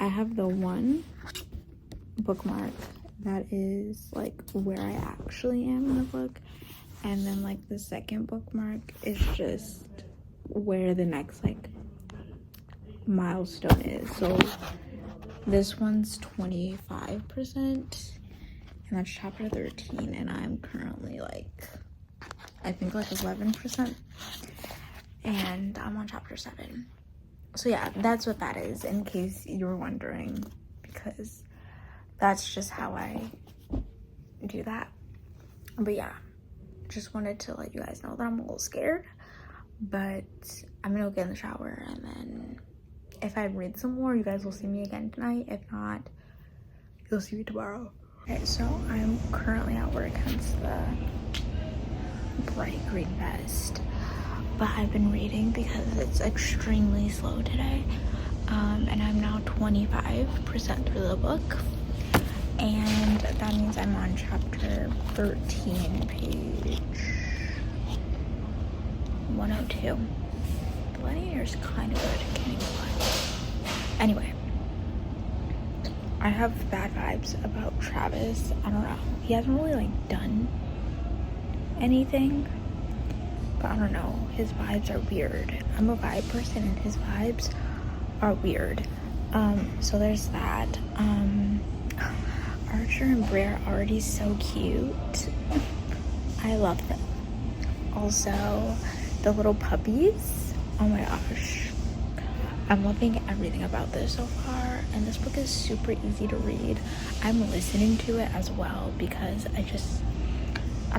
I have the one bookmark that is like where I actually am in the book, and then like the second bookmark is just where the next like milestone is. So this one's 25%, and that's chapter 13, and I'm currently like, I think like 11%, and I'm on chapter 7. So yeah, that's what that is, in case you were wondering, because that's just how I do that. But yeah, just wanted to let you guys know that I'm a little scared, but I'm gonna go get in the shower, and then if I read some more, you guys will see me again tonight. If not, you'll see me tomorrow. Okay, so I'm currently at work, hence the bright green vest. But I've been reading because it's extremely slow today. And I'm now 25% through the book. And that means I'm on chapter 13, page 102. The lighting here is kind of good, can't even lie. Anyway, I have bad vibes about Travis. I don't know. He hasn't really like done anything, but I don't know. His vibes are weird. I'm a vibe person and his vibes are weird. So there's that. Archer and Brer are already so cute. I love them. Also, the little puppies. Oh my gosh. I'm loving everything about this so far, and this book is super easy to read. I'm listening to it as well because I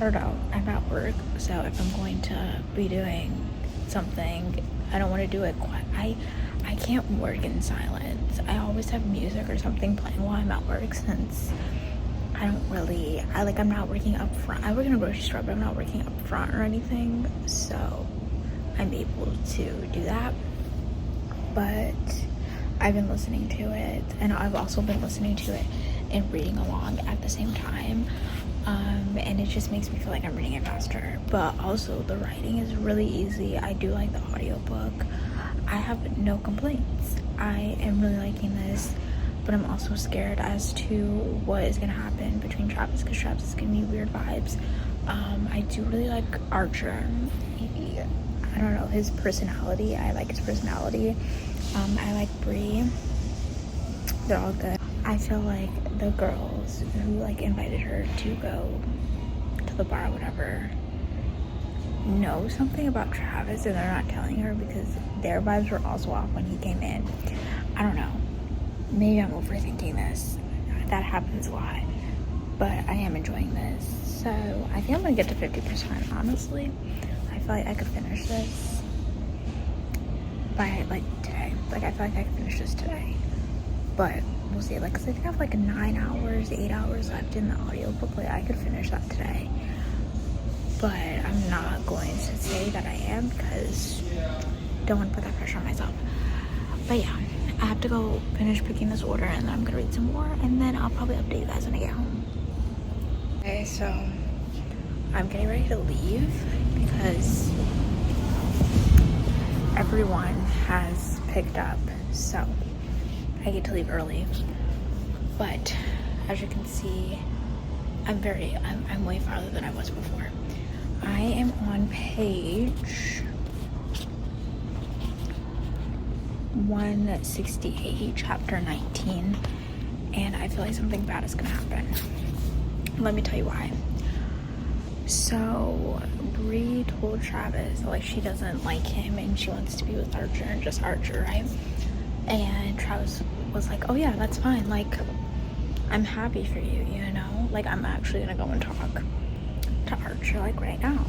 don't know, I'm at work, so if I'm going to be doing something, I don't want to do it I can't work in silence. I always have music or something playing while I'm at work, since I'm not working up front. I work in a grocery store, but I'm not working up front or anything, so I'm able to do that. But I've been listening to it, and I've also been listening to it and reading along at the same time, and it just makes me feel like I'm reading it faster. But also the writing is really easy. I do like the audiobook. I have no complaints. I am really liking this, but I'm also scared as to what is gonna happen between Travis, because Travis is giving me weird vibes. I do really like Archer. I don't know, his personality. I like his personality. I like Bree. They're all good. I feel like the girls who like invited her to go to the bar or whatever know something about Travis, and they're not telling her because their vibes were also off when he came in. I don't know. Maybe I'm overthinking this. That happens a lot. But I am enjoying this. So I think I'm gonna get to 50%, honestly. I feel like I could finish this by like today. Like I feel like I could finish this today. But we'll see. Like, 'cause I think I have like 9 hours, 8 hours left in the audiobook. Like I could finish that today. But I'm not going to say that I am, because I don't want to put that pressure on myself. But yeah, I have to go finish picking this order, and then I'm gonna read some more, and then I'll probably update you guys when I get home. Okay, so I'm getting ready to leave because everyone has picked up, so I get to leave early. But as you can see, I'm way farther than I was before. I am on page 168, chapter 19, and I feel like something bad is gonna happen. Let me tell you why. So Bree told Travis like she doesn't like him and she wants to be with Archer and just Archer, right? And Travis was like, oh yeah, that's fine, like I'm happy for you, you know, like I'm actually gonna go and talk to Archer like right now.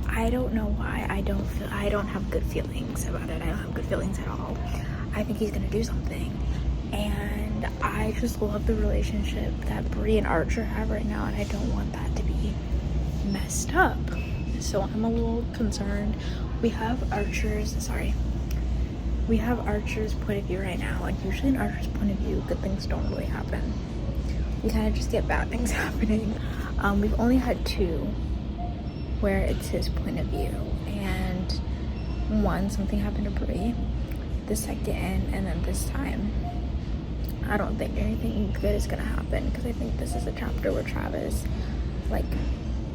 I don't know why I don't have good feelings about it. I don't have good feelings at all. I think he's gonna do something, and I just love the relationship that Bree and Archer have right now, and I don't want that to be messed up. So I'm a little concerned. We have Archer's point of view right now, and usually in Archer's point of view, good things don't really happen. We kind of just get bad things happening. We've only had 2 where it's his point of view, and one, something happened to Bree, the second, and then this time I don't think anything good is gonna happen, because I think this is a chapter where Travis like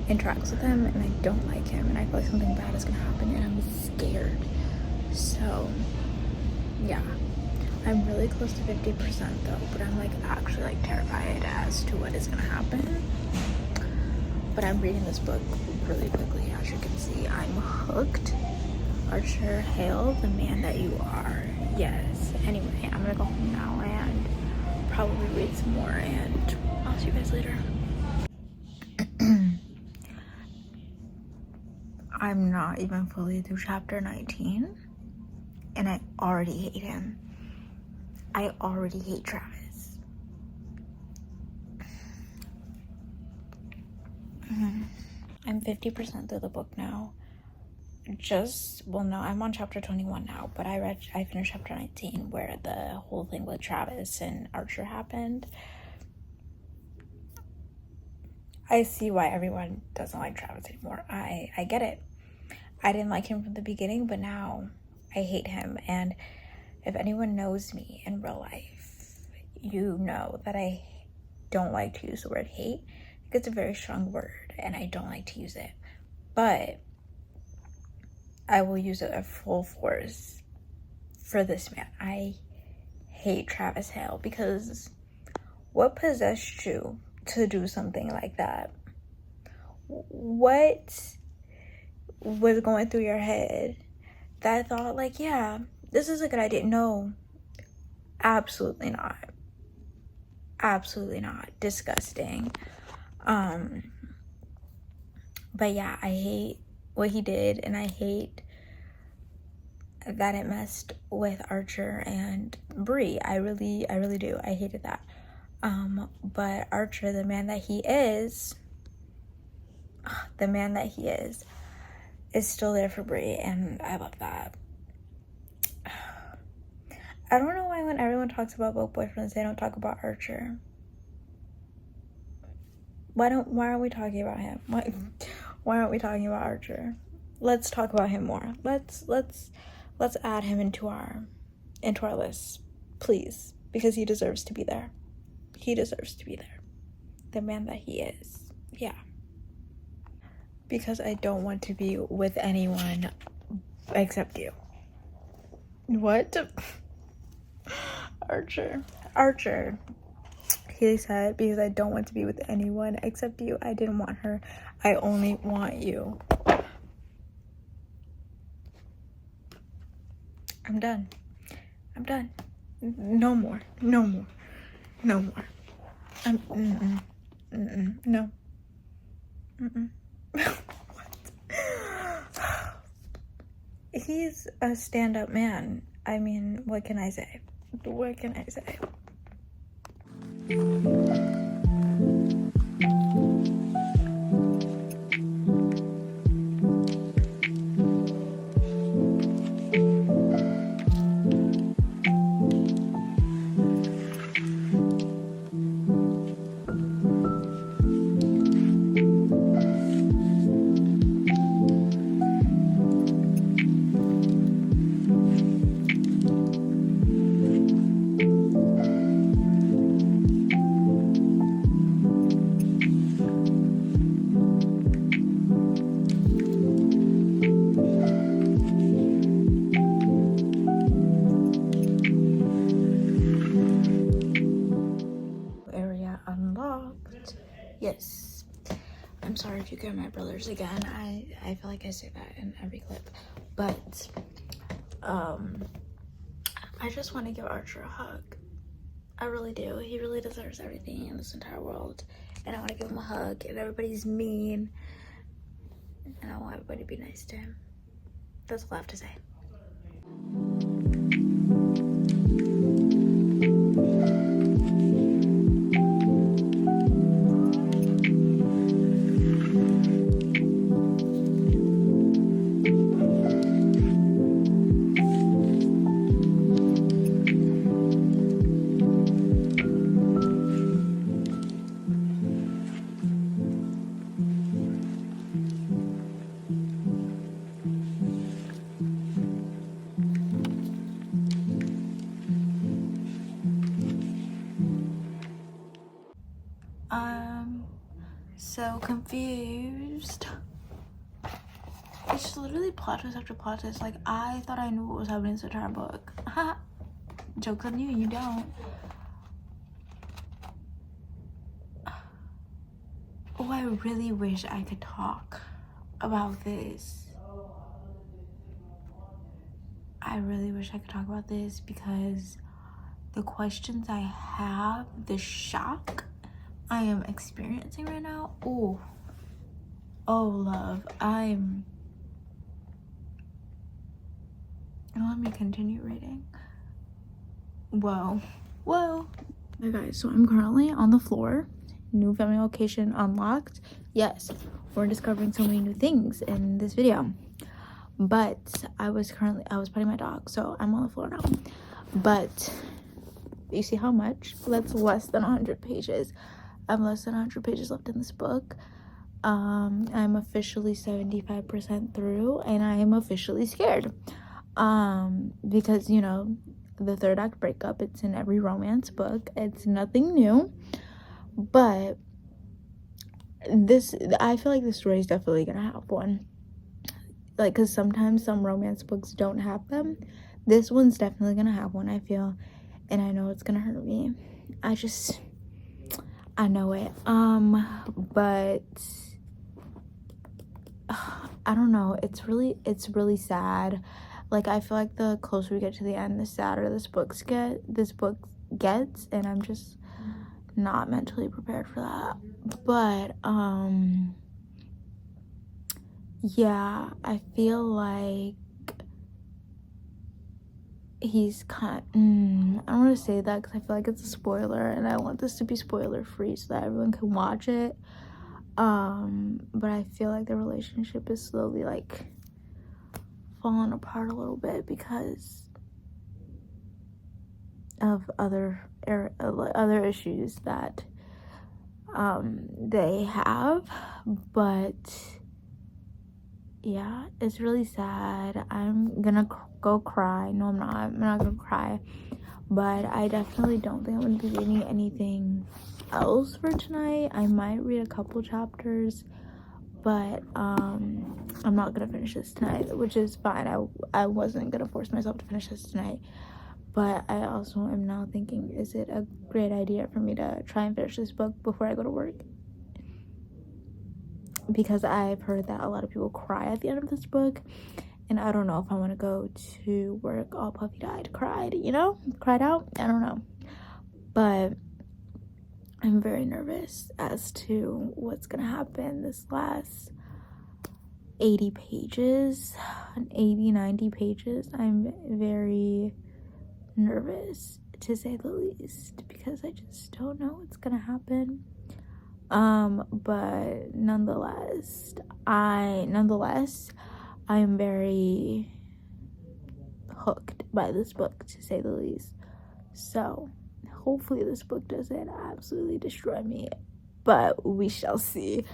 interacts with him and I don't like him, and I feel like something bad is gonna happen and I'm scared. So yeah, I'm really close to 50% though, but I'm like actually like terrified as to what is gonna happen. But I'm reading this book really quickly, as you can see. I'm hooked. Archer, hail the man that you are. Yes. Anyway, I'm gonna go home now and probably read some more, and I'll see you guys later. I'm not even fully through chapter 19, and I already hate him. I already hate Travis. I'm 50% through the book now. No, I'm on chapter 21 now, but I finished chapter 19 where the whole thing with Travis and Archer happened. I see why everyone doesn't like Travis anymore. I get it. I didn't like him from the beginning, but now I hate him. And if anyone knows me in real life, you know that I don't like to use the word hate. It's a very strong word and I don't like to use it, but I will use it at full force for this man. I hate Travis Hale, because what possessed you to do something like that? What was going through your head that thought like, yeah, this is a good idea? No, absolutely not. Absolutely not. Disgusting. But yeah, I hate what he did, and I hate that it messed with Archer and Bree. I really do. I hated that. But Archer, the man that he is still there for Bree, and I love that. I don't know why when everyone talks about both boyfriends, they don't talk about Archer. Why aren't we talking about him? Why aren't we talking about Archer? Let's talk about him more. Let's add him into our list, please, because he deserves to be there. He deserves to be there. The man that he is. Yeah. Because I don't want to be with anyone except you. What? Archer. He said, because I don't want to be with anyone except you. I didn't want her. I only want you. I'm done. No more. No. What? He's a stand-up man. I mean, what can I say? Yes. I'm sorry if you get my brothers again. I feel like I say that in every clip. But I just want to give Archer a hug. I really do. He really deserves everything in this entire world. And I want to give him a hug. And everybody's mean. And I want everybody to be nice to him. That's all I have to say. I'm so confused. It's just literally plot twist after plot twist. Like, I thought I knew what was happening in this entire book. Joke's on you, you don't. Oh, I really wish I could talk about this. I really wish I could talk about this because the questions I have, the shock I am experiencing right now. Oh, love, let me continue reading. Whoa. Hey guys, so I'm currently on the floor. New family location unlocked. Yes, we're discovering so many new things in this video. But I was petting my dog, so I'm on the floor now. But you see how much? That's less than 100 pages. I have less than 100 pages left in this book. I'm officially 75% through, and I am officially scared. Because, you know, the third act breakup, it's in every romance book. It's nothing new. But I feel like this story is definitely gonna have one. Like, because sometimes some romance books don't have them. This one's definitely gonna have one, I feel. And I know it's gonna hurt me. I know it. But I don't know. It's really sad. Like, I feel like the closer we get to the end, the sadder this book gets, and I'm just not mentally prepared for that. But yeah, I feel like he's I don't want to say that because I feel like it's a spoiler, and I want this to be spoiler free so that everyone can watch it. But I feel like the relationship is slowly like falling apart a little bit because of other issues that they have. But yeah, it's really sad. I'm gonna go cry. No, I'm not gonna cry, but I definitely don't think I'm gonna be reading anything else for tonight. I might read a couple chapters, but I'm not gonna finish this tonight, which is fine. I wasn't gonna force myself to finish this tonight, but I also am now thinking, is it a great idea for me to try and finish this book before I go to work? Because I've heard that a lot of people cry at the end of this book, and I don't know if I want to go to work all puffy-eyed, cried out. I don't know, but I'm very nervous as to what's gonna happen this last 80 pages, 90 pages. I'm very nervous, to say the least, because I just don't know what's gonna happen. But nonetheless, I am very hooked by this book, to say the least. So hopefully this book doesn't absolutely destroy me, but we shall see.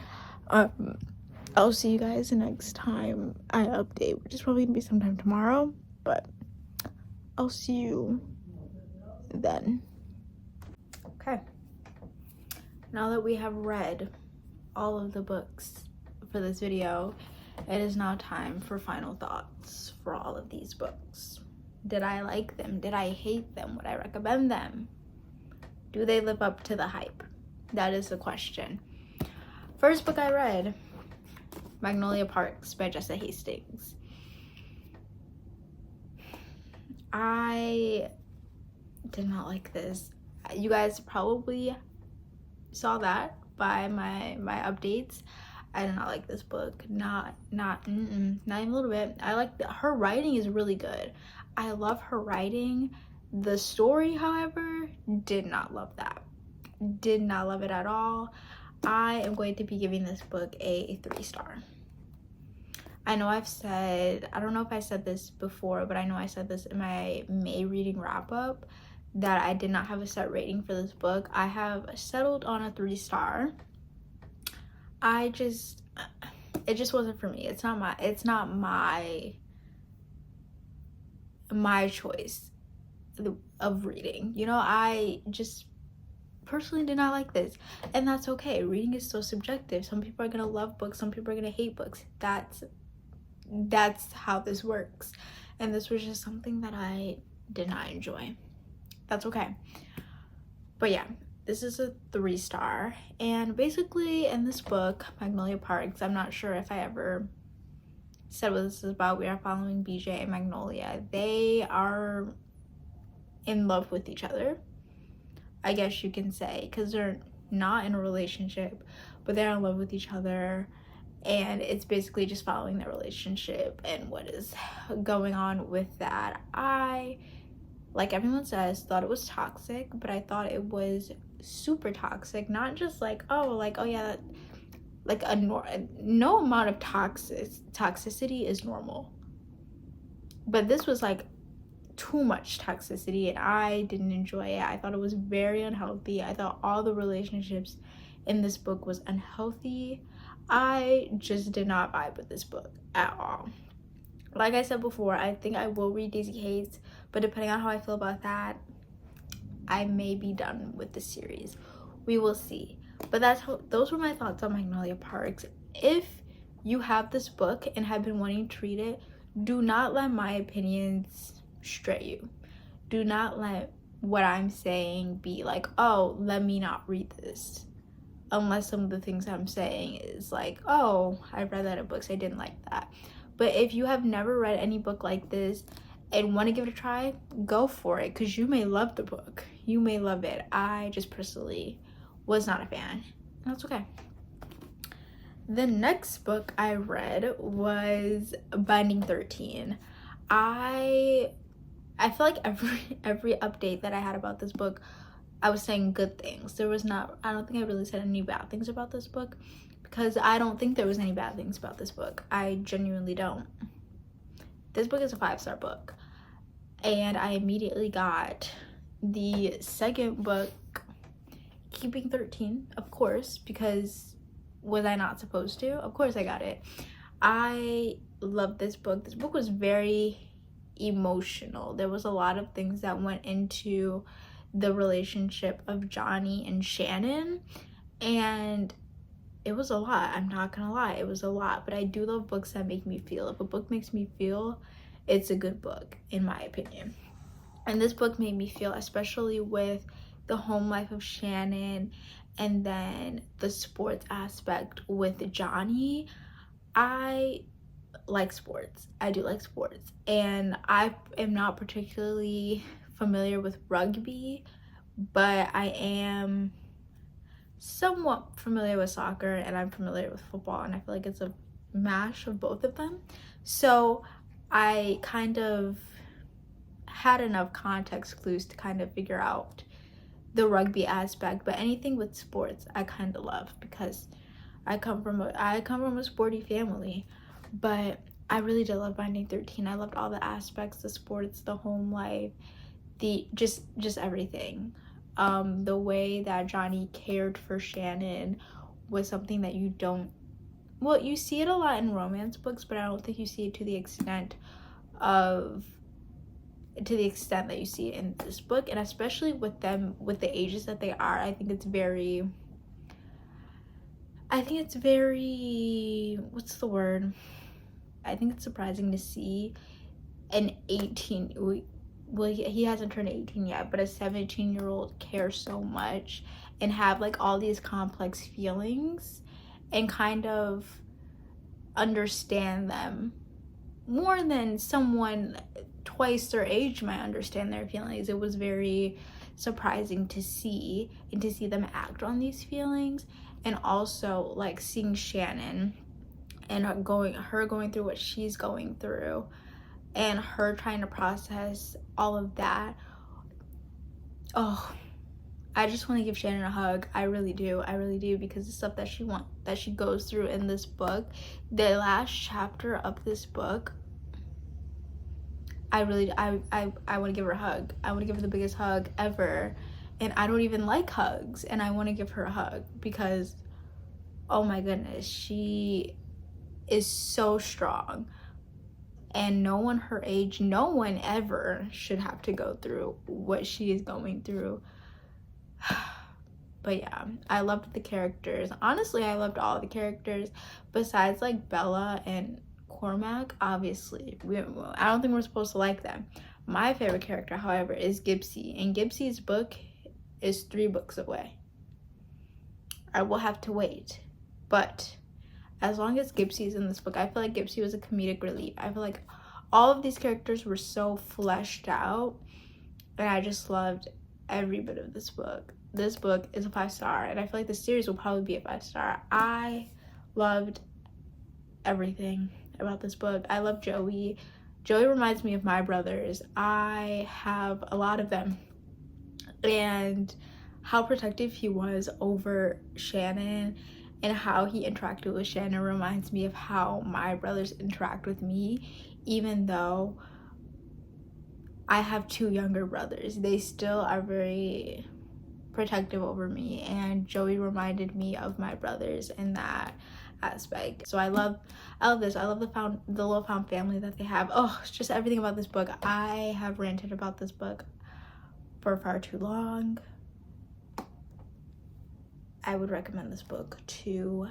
I'll see you guys next time I update, which is probably gonna be sometime tomorrow, but I'll see you then. Okay, now that we have read all of the books for this video, it is now time for final thoughts for all of these books. Did I like them? Did I hate them? Would I recommend them? Do they live up to the hype? That is the question. first book I read, Magnolia Parks by Jessa Hastings. I did not like this. You guys probably saw that by my updates. I did not like this book. Not even a little bit. I like her writing is really good. I love her writing. The story, however, did not love that. Did not love it at all. I am going to be giving this book a 3-star. I know I've said, I don't know if I said this before, but I know I said this in my May reading wrap up, that I did not have a set rating for this book. I have settled on a 3-star. It just wasn't for me. It's not my choice of reading. You know, I just personally did not like this, and that's okay. Reading is so subjective. Some people are gonna love books, some people are gonna hate books. That's how this works, and this was just something that I did not enjoy. That's okay. But yeah, this is a 3-star, and basically in this book, Magnolia Parks, I'm not sure if I ever said what this is about. We are following BJ and Magnolia. They are in love with each other, I guess you can say, because they're not in a relationship, but they're in love with each other, and it's basically just following their relationship and what is going on with that. I, like everyone says, thought it was toxic, but I thought it was super toxic. Not just like, oh yeah, like no amount of toxicity is normal, but this was like too much toxicity, and I didn't enjoy it. I thought it was very unhealthy. I thought all the relationships in this book was unhealthy. I just did not vibe with this book at all. Like I said before, I think I will read Daisy Hates, but depending on how I feel about that, I may be done with the series. We will see. But those were my thoughts on Magnolia Parks. If you have this book and have been wanting to read it, do not let my opinions stray you. Do not let what I'm saying be like, oh, let me not read this, unless some of the things I'm saying is like, oh, I read that in books, I didn't like that. But if you have never read any book like this and want to give it a try, go for it, because you may love the book, you may love it. I just personally was not a fan. That's okay. The next book I read was Binding 13. I feel like every update that I had about this book, I was saying good things. I don't think I really said any bad things about this book, because I don't think there was any bad things about this book. I genuinely don't. This book is a 5-star book, and I immediately got the second book, Keeping 13, of course, because was I not supposed to? Of course I got it. I love this book. This book was very emotional. There was a lot of things that went into the relationship of Johnny and Shannon, and it was a lot. I'm not gonna lie, it was a lot. But I do love books that make me feel. If a book makes me feel, it's a good book, in my opinion. And this book made me feel, especially with the home life of Shannon and then the sports aspect with Johnny. I like sports. I do like sports, and I am not particularly familiar with rugby, but I am somewhat familiar with soccer, and I'm familiar with football, and I feel like it's a mash of both of them. So I kind of had enough context clues to kind of figure out the rugby aspect. But anything with sports I kind of love, because I come from a sporty family. But I really did love Binding 13. I loved all the aspects, the sports, the home life, the just everything. The way that Johnny cared for Shannon was something that you see it a lot in romance books, but I don't think you see it to the extent that you see it in this book. And especially with them, with the ages that they are, I think it's very, what's the word? I think it's surprising to see an 18, well, he hasn't turned 18 yet, but a 17-year-old care so much and have like all these complex feelings and kind of understand them more than someone twice their age might understand their feelings. It was very surprising to see, and to see them act on these feelings, and also like seeing Shannon and her going through what she's going through, and her trying to process all of that. Oh, I just want to give Shannon a hug. I really do, because the stuff that she goes through in this book, the last chapter of this book, I want to give her a hug. I want to give her the biggest hug ever, and I don't even like hugs, and I want to give her a hug because, oh my goodness, she is so strong, and no one her age, no one ever should have to go through what she is going through. But yeah, I loved the characters. Honestly, I loved all the characters besides like Bella and Cormac. Obviously, I don't think we're supposed to like them. My favorite character, however, is Gibbsy, and Gibbsy's book is 3 books away. I will have to wait, but as long as Gibbsy's in this book, I feel like Gibbsy was a comedic relief. I feel like all of these characters were so fleshed out, and I just loved every bit of this book. This book is a 5-star, and I feel like the series will probably be a 5-star. I loved everything about this book. I love Joey. Joey reminds me of my brothers. I have a lot of them, and how protective he was over Shannon and how he interacted with Shannon reminds me of how my brothers interact with me, even though I have 2 younger brothers. They still are very protective over me, and Joey reminded me of my brothers in that aspect. So I love this. I love the little found family that they have. Oh, it's just everything about this book. I have ranted about this book for far too long. I would recommend this book to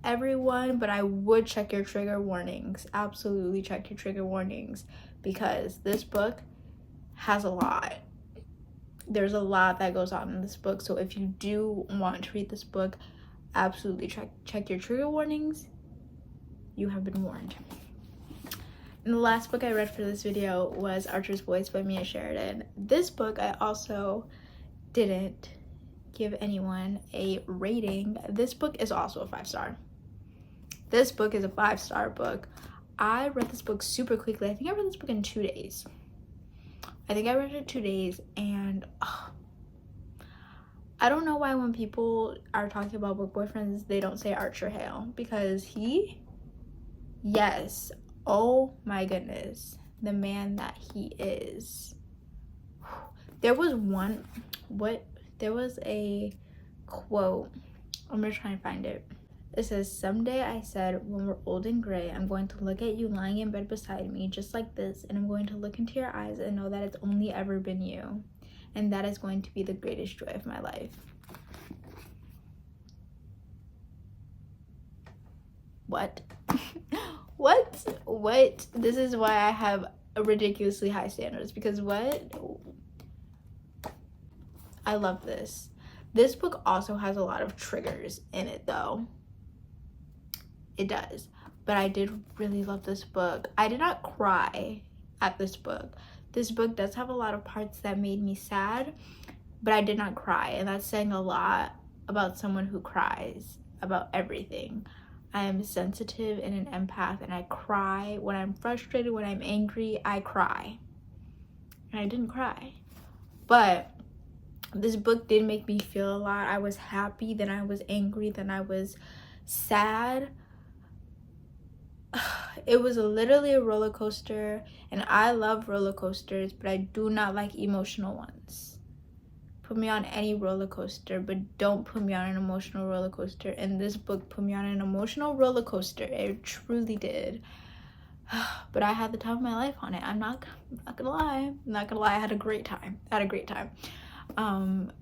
everyone, but I would check your trigger warnings. Absolutely check your trigger warnings, because this book has a lot. There's a lot that goes on in this book. So if you do want to read this book, absolutely check your trigger warnings. You have been warned. And the last book I read for this video was Archer's Voice by Mia Sheridan. This book I also didn't give anyone a rating. This book is also a 5-star. This book is a 5-star book. I read this book super quickly. I think I read this book in 2 days. I think I read it in 2 days, and I don't know why when people are talking about book boyfriends, they don't say Archer Hale, because yes, oh my goodness, the man that he is. There was a quote, I'm gonna try and find it. It says, "Someday," I said, "when we're old and gray, I'm going to look at you lying in bed beside me just like this, and I'm going to look into your eyes and know that it's only ever been you. And that is going to be the greatest joy of my life." What? What? This is why I have ridiculously high standards, because what? I love this. This book also has a lot of triggers in it, though. It does. But I did really love this book. I did not cry at this book. This book does have a lot of parts that made me sad, but I did not cry, and that's saying a lot about someone who cries about everything. I am sensitive and an empath, and I cry when I'm frustrated, when I'm angry, I cry. And I didn't cry. But this book did make me feel a lot. I was happy, then I was angry, then I was sad. It was literally a roller coaster, and I love roller coasters, but I do not like emotional ones. Put me on any roller coaster, but don't put me on an emotional roller coaster. And this book put me on an emotional roller coaster. It truly did. But I had the time of my life on it. I'm not gonna lie. I had a great time.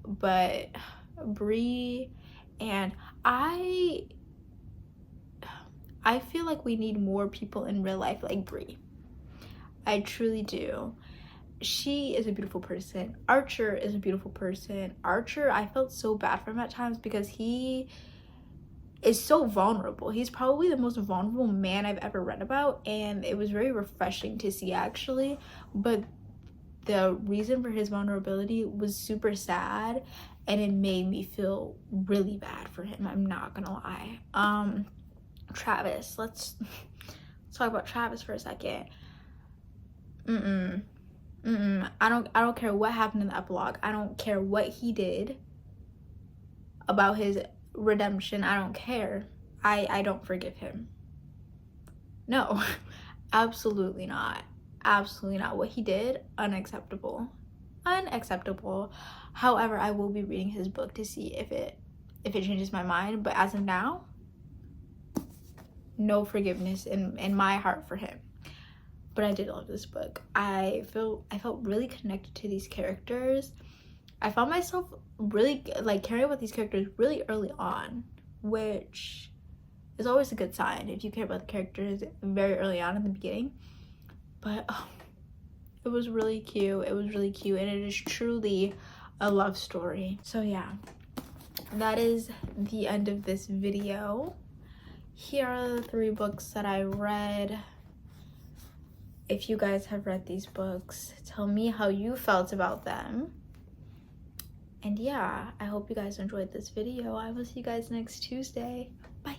But Bree and I feel like we need more people in real life like Bree. I truly do. She is a beautiful person. Archer is a beautiful person. Archer, I felt so bad for him at times because he is so vulnerable. He's probably the most vulnerable man I've ever read about, and it was very refreshing to see, actually. But the reason for his vulnerability was super sad, and it made me feel really bad for him. I'm not gonna lie. Travis, let's talk about Travis for a second. I don't care what happened in the epilogue. I don't care what he did about his redemption. I don't care. I don't forgive him. No. Absolutely not. Absolutely not. What he did, unacceptable. Unacceptable. However, I will be reading his book to see if it changes my mind, but as of now, no forgiveness in my heart for him. But I did love this book. I felt really connected to these characters. I found myself really like caring about these characters really early on, which is always a good sign if you care about the characters very early on in the beginning. But oh, it was really cute. It was really cute, and it is truly a love story. So yeah, that is the end of this video. Here are the 3 books that I read. If you guys have read these books, tell me how you felt about them. And yeah, I hope you guys enjoyed this video. I will see you guys next Tuesday. Bye.